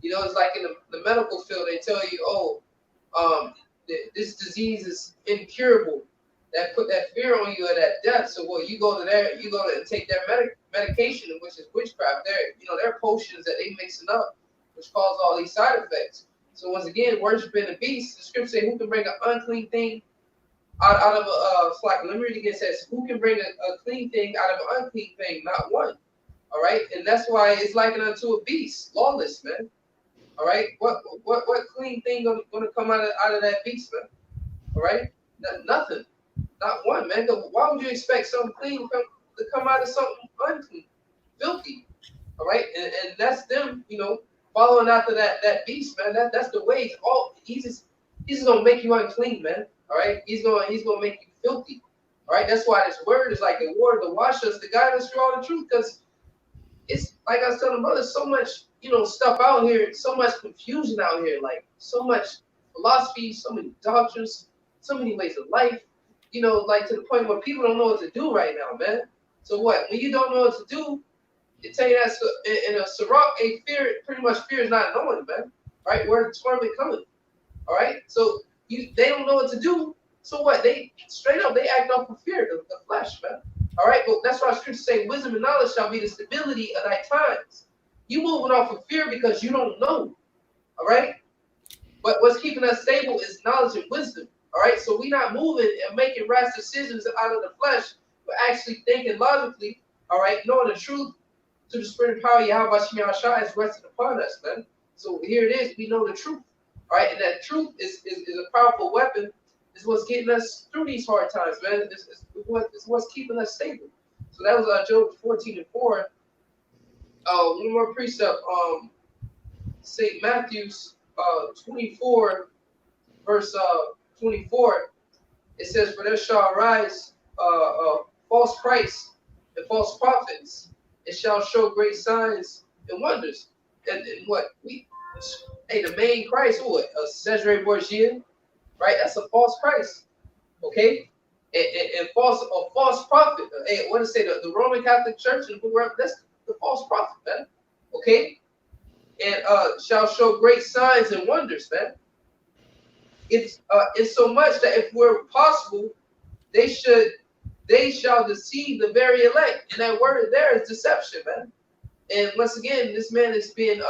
It's like in the medical field, they tell you, oh, this disease is incurable. That put that fear on you of that death. So, well, you go to take their medication, which is witchcraft. They're potions that they mixing up, which cause all these side effects. So once again, worshiping the beast, the scripture says, who can bring an unclean thing out of a let me read it again. It says, who can bring a clean thing out of an unclean thing? Not one. All right, and that's why it's likened unto a beast, lawless, man. All right, what clean thing gonna come out of that beast, man? All right, nothing, not one, man. Why would you expect something clean to come out of something unclean, filthy? All right, and that's them, following after that beast, man. That's the way. He's just gonna make you unclean, man. All right, he's gonna make you filthy. All right, that's why this word is like a water to wash us, to guide us through all the truth. Because it's like I was telling brothers, so much stuff out here, so much confusion out here, like so much philosophy, so many doctrines, so many ways of life. Like to the point where people don't know what to do right now, man. So what? When you don't know what to do, it tell you that in a Sirach, pretty much fear is not knowing, man. Right? Where the torment coming. All right. So they don't know what to do. So what? They straight up they act off of fear, the flesh, man. All right. But that's why scripture say, wisdom and knowledge shall be the stability of thy times. You moving off of fear because you don't know. All right. But what's keeping us stable is knowledge and wisdom. All right. So we're not moving and making rash decisions out of the flesh, but actually thinking logically. All right. Knowing the truth. To the spirit of power, Yahweh Shai is resting upon us, man. So here it is, we know the truth. All right, and that truth is a powerful weapon. It's what's getting us through these hard times, man. It's what's keeping us stable. So that was Job 14 and 4. One more precept. St. Matthew's 24, verse 24. It says, "For there shall arise false Christs and false prophets. It shall show great signs and wonders." And what the main Christ, what Cesare Borgia, right? That's a false Christ, okay? And a false prophet. Hey, what to say? The Roman Catholic Church and whoever, that's the false prophet, man. Okay, and shall show great signs and wonders, man. It's so much that if we're possible, they shall deceive the very elect. And that word there is deception, man. And once again, this man is being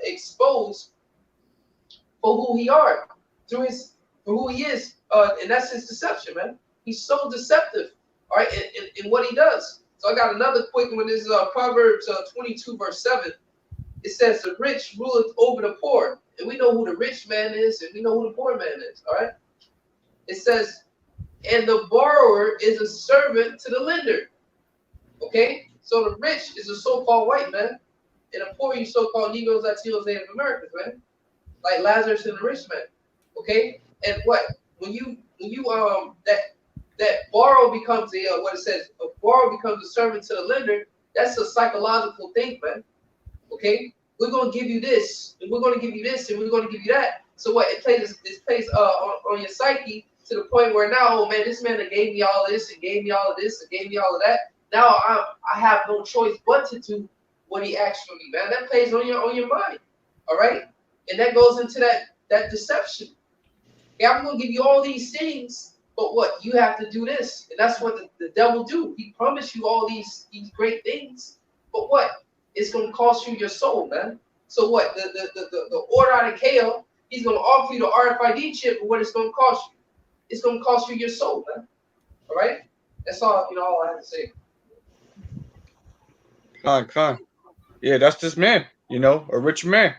exposed for who he are, for who he is, and that's his deception, man. He's so deceptive, all right, in what he does. So I got another quick one. This is Proverbs 22, verse 7. It says, "The rich ruleth over the poor," and we know who the rich man is, and we know who the poor man is. All right. It says, "And the borrower is a servant to the lender." Okay, so the rich is a so-called white man, and the poor, you so-called Negroes, Latinos, Native Americans, man, like Lazarus and the rich man. Okay, and what when you that borrow becomes what it says, a borrower becomes a servant to the lender. That's a psychological thing, man. Okay, we're gonna give you this, and we're gonna give you this, and we're gonna give you that. So what it plays on your psyche to the point where now, oh man, this man that gave me all this and gave me all of this and gave me all of that. Now I have no choice but to do what he asked for me, man. That plays on your mind, all right, and that goes into that deception. Yeah, I'm gonna give you all these things, but what you have to do this, and that's what the devil do. He promised you all these great things, but what? It's gonna cost you your soul, man. So what? The order out of Kale, he's gonna offer you the RFID chip, but what it's gonna cost you? It's gonna cost you your soul, man. All right? That's all all I have to say. Con. Yeah, that's this man, a rich man.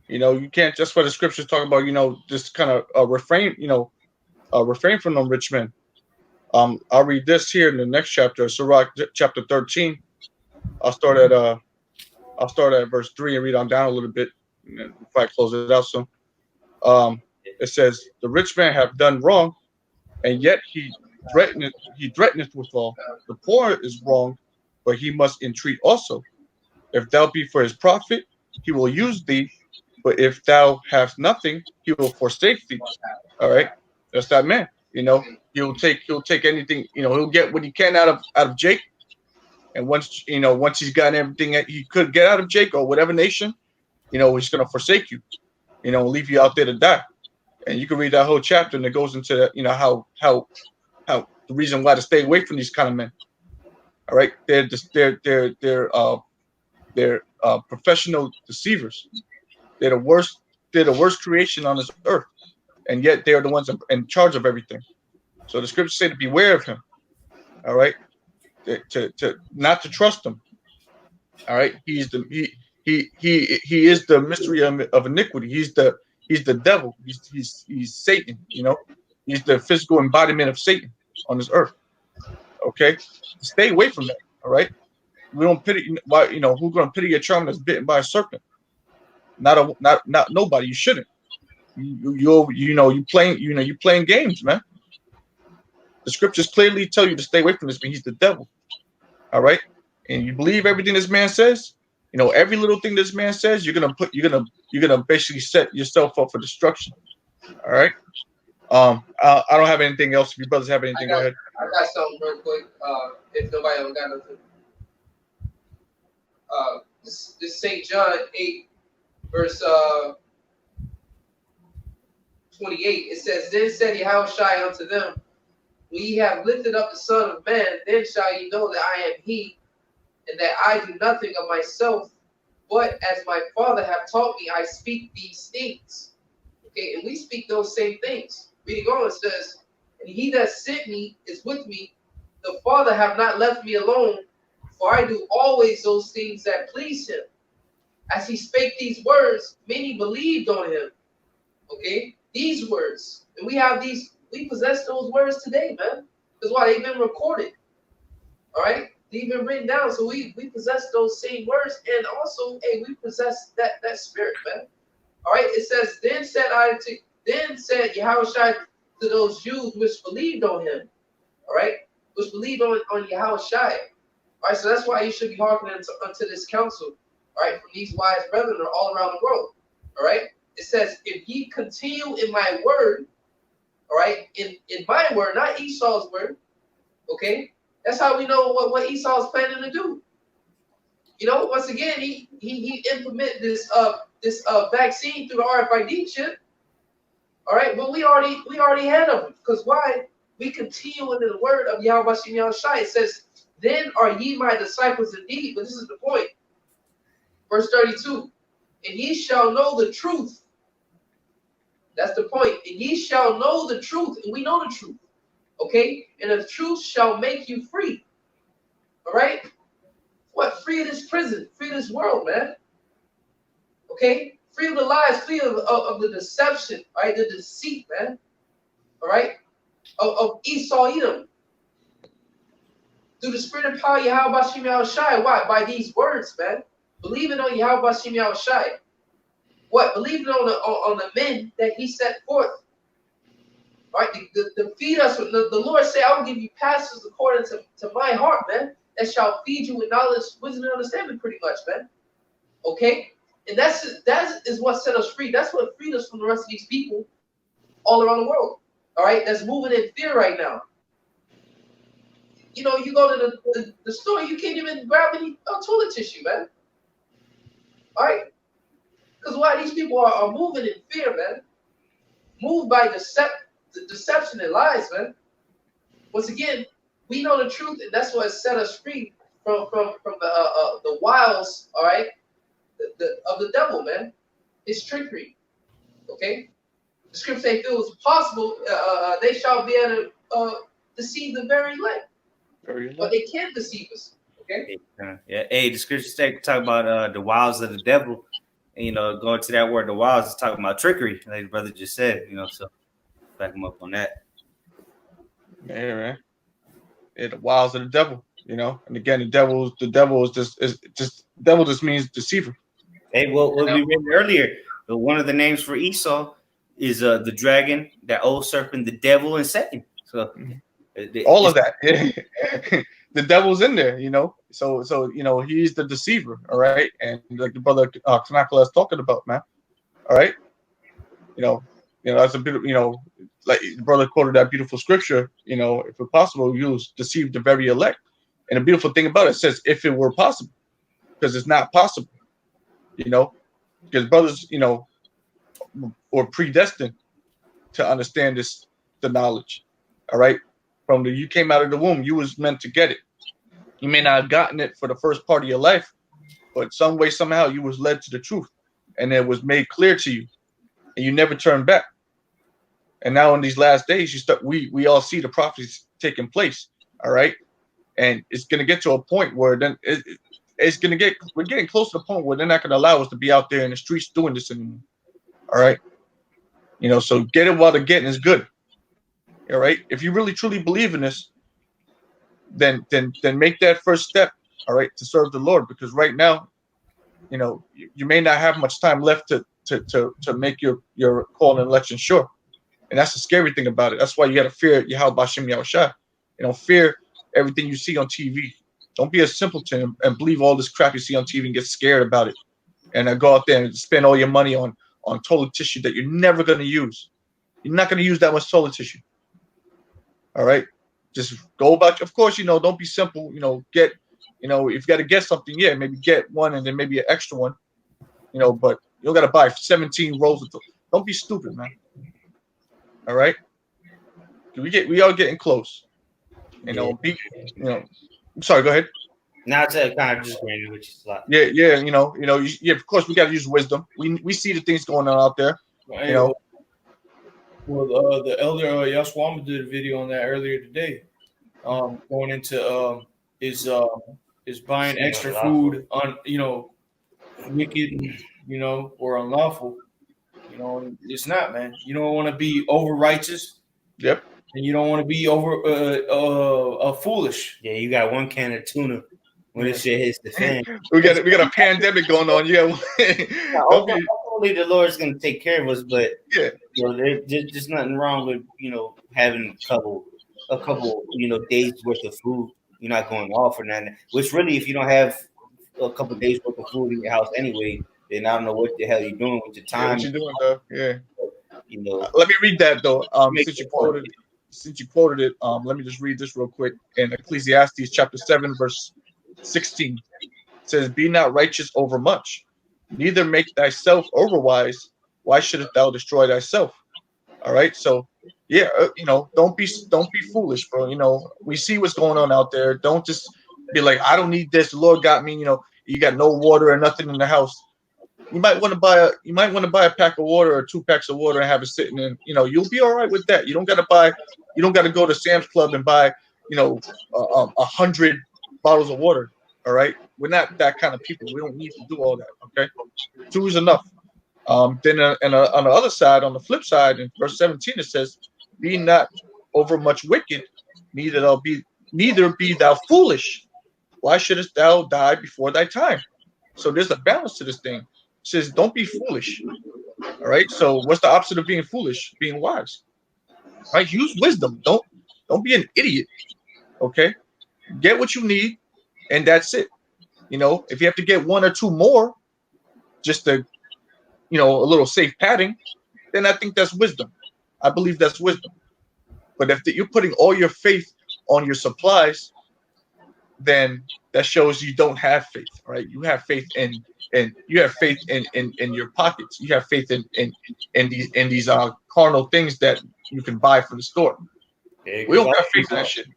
You can't just what the scriptures talk about, just kind of refrain from them rich men. I'll read this here in the next chapter, Sirach chapter 13. I'll start at verse 3 and read on down a little bit, and then if I close it out soon. It says, "The rich man have done wrong, and yet he threateneth withal. The poor is wrong, but he must entreat also. If thou be for his profit, he will use thee. But if thou hast nothing, he will forsake thee. All right, that's that man. He'll take anything. He'll get what he can out of Jake. And once he's gotten everything that he could get out of Jake or whatever nation, he's gonna forsake you. Leave you out there to die. And you can read that whole chapter, and it goes into that. How the reason why to stay away from these kind of men. All right, they're professional deceivers. They're the worst. They're the worst creation on this earth, and yet they're the ones in charge of everything. So the scriptures say to beware of him. All right, to not to trust him. All right, he is the mystery of iniquity. He's the devil. He's Satan. He's the physical embodiment of Satan on this earth. Okay, stay away from that. All right, we don't pity. Who's gonna pity a child that's bitten by a serpent? Not nobody. You shouldn't. You playing games, man. The scriptures clearly tell you to stay away from this man. He's the devil. All right, and you believe everything this man says. Every little thing this man says, you're gonna basically set yourself up for destruction. All right. I don't have anything else. If you brothers have anything, go ahead. I got something real quick. If nobody else got nothing. This St. John 8, verse 28. It says, "Then said Yahushua unto them, When ye have lifted up the Son of Man, then shall ye know that I am he, and that I do nothing of myself, but as my Father hath taught me, I speak these things." Okay, and we speak those same things. Reading on, it says, "And he that sent me is with me. The Father hath not left me alone, for I do always those things that please him." As he spake these words, many believed on him. Okay, these words. And we possess those words today, man. That's why they've been recorded. All right? They've been written down. So we possess those same words. And also, hey, we possess that spirit, man. All right? It says, then said Yahushua to those Jews which believed on him. All right? Which believed on Yahushua. All right? So that's why you should be hearkening unto this counsel. All right? From these wise brethren are all around the world. All right? It says, if ye continue in my word, all right, in my word, not Esau's word, okay? That's how we know what Esau is planning to do. Once again, he implemented this vaccine through the RFID chip. All right, but we already had of him. Because why? We continue in the word of Yahweh Yahushua. It says, "Then are ye my disciples indeed." But this is the point. Verse 32. "And ye shall know the truth." That's the point. "And ye shall know the truth," and we know the truth. Okay? "And the truth shall make you free." All right? What? Free of this prison, free of this world, man. Okay? Free of the lies, free of the deception, right? The deceit, man. All right? Of Esau Edom. Through the spirit and power of Yahweh Bashem Yahushai. Why? By these words, man. Believing on Yahweh Bashem Yahushai. What? Believing on the men that he set forth. Right? To feed us. The Lord said, "I will give you pastors according to my heart, man, that shall feed you with knowledge, wisdom, and understanding," pretty much, man. Okay? And that is what set us free. That's what freed us from the rest of these people all around the world. All right? That's moving in fear right now. You go to the store, you can't even grab any toilet tissue, man. All right? Because why? These people are moving in fear, man. Moved by deception and lies, man. Once again, we know the truth, and that's what set us free from the wiles, all right, of the devil, man. His trickery. Okay? The scripture says, if it was possible, they shall be able to deceive the very elect. But they can't deceive us. Okay? Yeah. Hey, the scripture talk about the wiles of the devil. And, going to that word, the wiles is talking about trickery, like the brother just said, so back him up on that. Yeah, man. Yeah, the wiles of the devil, And again, the devil just means deceiver. Hey, what we read earlier, one of the names for Esau is the dragon, that old serpent, the devil, and Satan. So all of that. the devil's in there, you know. So you know, he's the deceiver, all right. And like the brother Kanakala is talking about, man, all right. You know, that's a bit, you know, like the brother quoted that beautiful scripture. You know, if it's possible, you'll deceive the very elect. And the beautiful thing about it says, if it were possible, because it's not possible, you know, because brothers, you know, were predestined to understand the knowledge, all right. From the you came out of the womb, you was meant to get it. You may not have gotten it for the first part of your life, but some way, somehow, you was led to the truth, and it was made clear to you, and you never turned back. And now in these last days, we all see the prophecies taking place, all right. And it's gonna get to a point where then it's gonna we're getting close to the point where they're not gonna allow us to be out there in the streets doing this anymore, all right. You know, so get it while the getting is good, all right. If you really truly believe in this, then make that first step, all right, to serve the Lord, because right now, you know, you may not have much time left to make your call and election sure. And that's the scary thing about it. That's why you got to fear Yahweh Bashem Yahushua. You know, fear everything you see on TV. Don't be a simpleton and believe all this crap you see on TV and get scared about it. And then go out there and spend all your money on toilet tissue that you're never going to use. You're not going to use that much toilet tissue. All right? Just go about, of course, you know, don't be simple. You know, get, you know, if you got to get something, yeah, maybe get one and then maybe an extra one. You know, but you don't got to buy 17 rolls of toilet. Don't be stupid, man. All right? We are getting close. You know, I'm sorry, go ahead. Now it's kind of just agreeing with you. Yeah, you know, of course we got to use wisdom. We see the things going on out there. You know, well, the elder Yaswama did a video on that earlier today. Going into is buying extra food on, you know, wicked, you know, or unlawful. You know, it's not, man. You don't want to be over righteous. Yep. And you don't want to be over foolish. Yeah, you got one can of tuna when this shit hits the fan. we got a pandemic going on. Yeah. Hopefully the Lord's gonna take care of us, but yeah, you know, there's just nothing wrong with, you know, having a couple, you know, days worth of food. You're not going off or nothing. Which really, if you don't have a couple days worth of food in your house anyway, then I don't know what the hell you're doing with your time. what you doing, though? Yeah. You know. Let me read that though. Since you quoted it, let me just read this real quick. In Ecclesiastes chapter 7, verse 16, it says, "Be not righteous over much, neither make thyself overwise. Why shouldst thou destroy thyself?" All right. So yeah, you know, don't be foolish, bro. You know, we see what's going on out there. Don't just be like, I don't need this. The Lord got me. You know, you got no water or nothing in the house. You might want to buy a pack of water or 2 packs of water and have it sitting in. You know, you'll be all right with that. You don't got to go to Sam's Club and buy, you know, 100 bottles of water. All right, we're not that kind of people. We don't need to do all that. Okay, 2 is enough. Then on the other side, on the flip side, in verse 17, it says, "Be not over much wicked, neither be thou foolish. Why shouldest thou die before thy time?" So there's a balance to this thing. It says, don't be foolish. All right. So what's the opposite of being foolish? Being wise. Right? Use wisdom. Don't be an idiot. Okay. Get what you need, and that's it. You know, if you have to get 1 or 2 more, just to, you know, a little safe padding, then I think that's wisdom. I believe that's wisdom. But if you're putting all your faith on your supplies, then that shows you don't have faith, right? You have faith in your pockets. You have faith in these carnal things that you can buy from the store. Yeah, we don't have faith in that shit.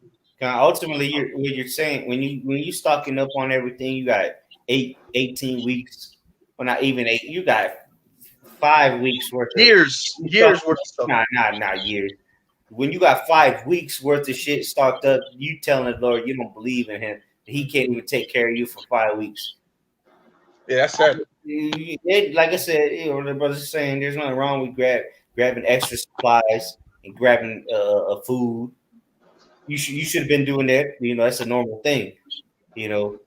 Ultimately, what you're saying, when you stocking up on everything, you got 18 weeks, or not even 8. You got 5 weeks worth of years worth of stuff. Not years. When you got 5 weeks worth of shit stocked up, you telling the Lord you don't believe in Him. He can't even take care of you for 5 weeks. Yeah, that's sad. Like I said, you know, the brother's saying there's nothing wrong with grabbing extra supplies and grabbing food. You should have been doing that. You know, that's a normal thing. You know,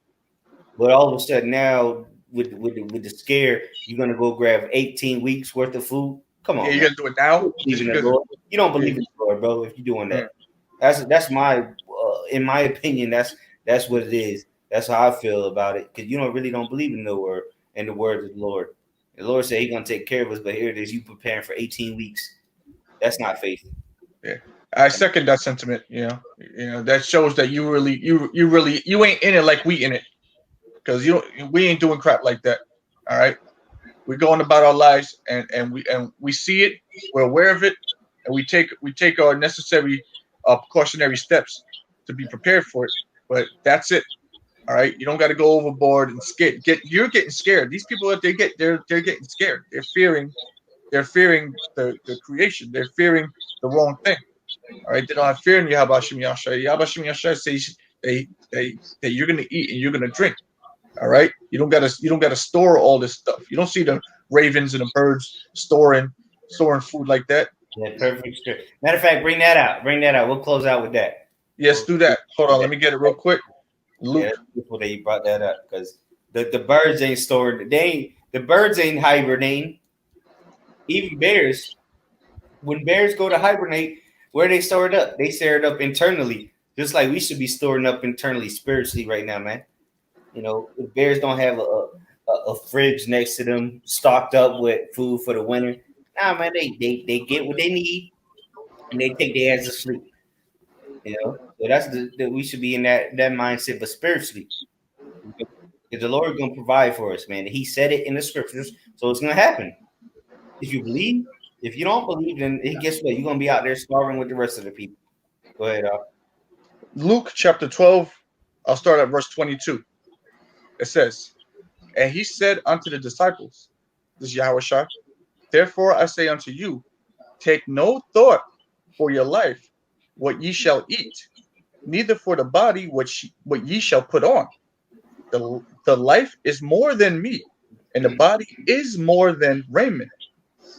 but all of a sudden now with the scare, you're gonna go grab 18 weeks worth of food. Come on, yeah, you gotta do it now. You don't believe in the Lord, bro. If you're doing that, that's my in my opinion, that's That's what it is. That's how I feel about it. Because you really don't believe in the word and the word of the Lord. The Lord said He's gonna take care of us, but here it is, you preparing for 18 weeks. That's not faith. Yeah, I second that sentiment. That shows that you ain't in it like we in it, because we ain't doing crap like that. All right, we're going about our lives, and we see it, we're aware of it, and we take our necessary precautionary steps to be prepared for it. But that's it. All right, you don't got to go overboard and you're getting scared. These people, they're getting scared. They're fearing the creation. They're fearing the wrong thing. All right, they don't have fear in Yahabashim Yashai. Yahabashim Yashai says that you're gonna eat and you're gonna drink. All right, you don't gotta store all this stuff. You don't see the ravens and the birds storing food like that. Yeah, perfect script. Matter of fact, bring that out. Bring that out. We'll close out with that. Yes, do that. Hold on, let me get it real quick. Yeah, Luke. that's beautiful that you brought that up because the birds ain't stored. The birds ain't hibernating. Even bears, when bears go to hibernate, where they store it up? They store it up internally, just like we should be storing up internally, spiritually, right now, man. If bears don't have a fridge next to them, stocked up with food for the winter. Nah, man, they get what they need and they take their ass to sleep. So that's we should be in that mindset, but spiritually, because the Lord gonna provide for us, man. He said it in the scriptures, so it's gonna happen. If you believe, if you don't believe, then guess what? You're gonna be out there starving with the rest of the people. Go ahead, Luke chapter 12. I'll start at verse 22. It says, "And he said unto the disciples," this is Yahweh Shai, "Therefore I say unto you, take no thought for your life, what ye shall eat, neither for the body what ye shall put on. The life is more than meat, and the body is more than raiment.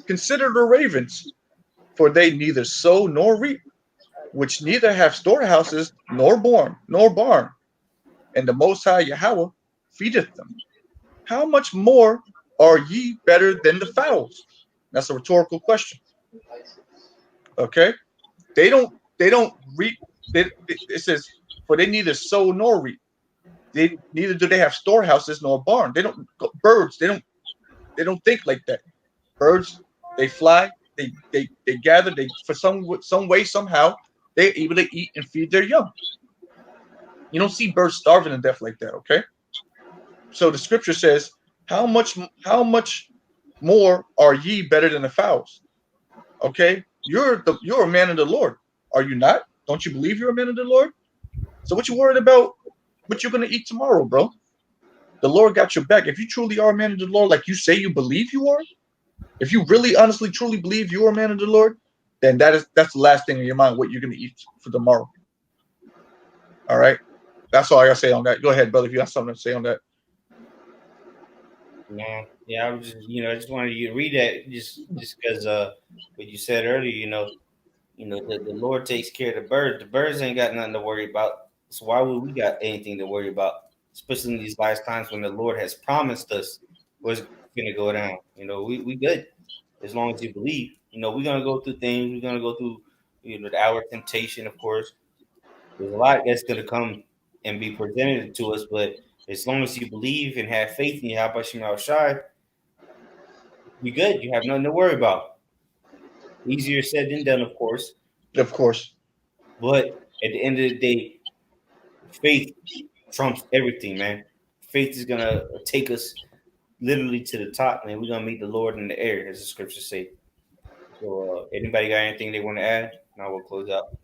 Consider the ravens, for they neither sow nor reap, which neither have storehouses nor barn, and the Most High Yahweh feedeth them. How much more are ye better than the fowls?" That's a rhetorical question. Okay, they don't reap. It says, "For they neither sow nor reap. Neither do they have storehouses nor barn." Birds. They don't think like that. Birds, they fly. They gather. They for some way somehow they're able to eat and feed their young. You don't see birds starving to death like that. Okay, so the scripture says, how much more are ye better than the fowls? Okay, you're a man of the Lord, are you not? Don't you believe you're a man of the Lord? So what you worried about? What you're gonna eat tomorrow, bro? The Lord got your back. If you truly are a man of the Lord, like you say you believe you are, if you really, honestly, truly believe you are a man of the Lord, then that's the last thing in your mind. What you're gonna eat for tomorrow? All right, that's all I gotta say on that. Go ahead, brother. If you have something to say on that. man. Yeah, I was just I just wanted you to read that just because what you said earlier. The Lord takes care of the birds. The birds ain't got nothing to worry about. So why would we got anything to worry about? Especially in these last times when the Lord has promised us what's gonna go down. We good as long as you believe. We're gonna go through things. We're gonna go through the hour of temptation, of course. There's a lot that's gonna come and be presented to us, but as long as you believe and have faith in Yahweh Shema Shai, you good. You have nothing to worry about. Easier said than done, of course. Of course. But at the end of the day, faith trumps everything, man. Faith is gonna take us literally to the top, man. We're gonna meet the Lord in the air, as the scriptures say. So, anybody got anything they want to add? Now we'll close out.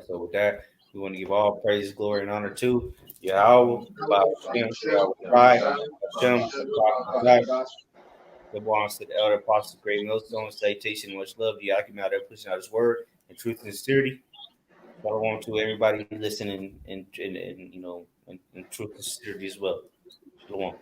So with that, we want to give all praise, glory, and honor to Yahweh, Hashem, Yahweh Shai, Hashem, the belongs to the elder apostle, great no stone salutation, much love to Yakim out there pushing out his word and truth and sincerity. Shalom to everybody listening and truth and sincerity as well. Shalom.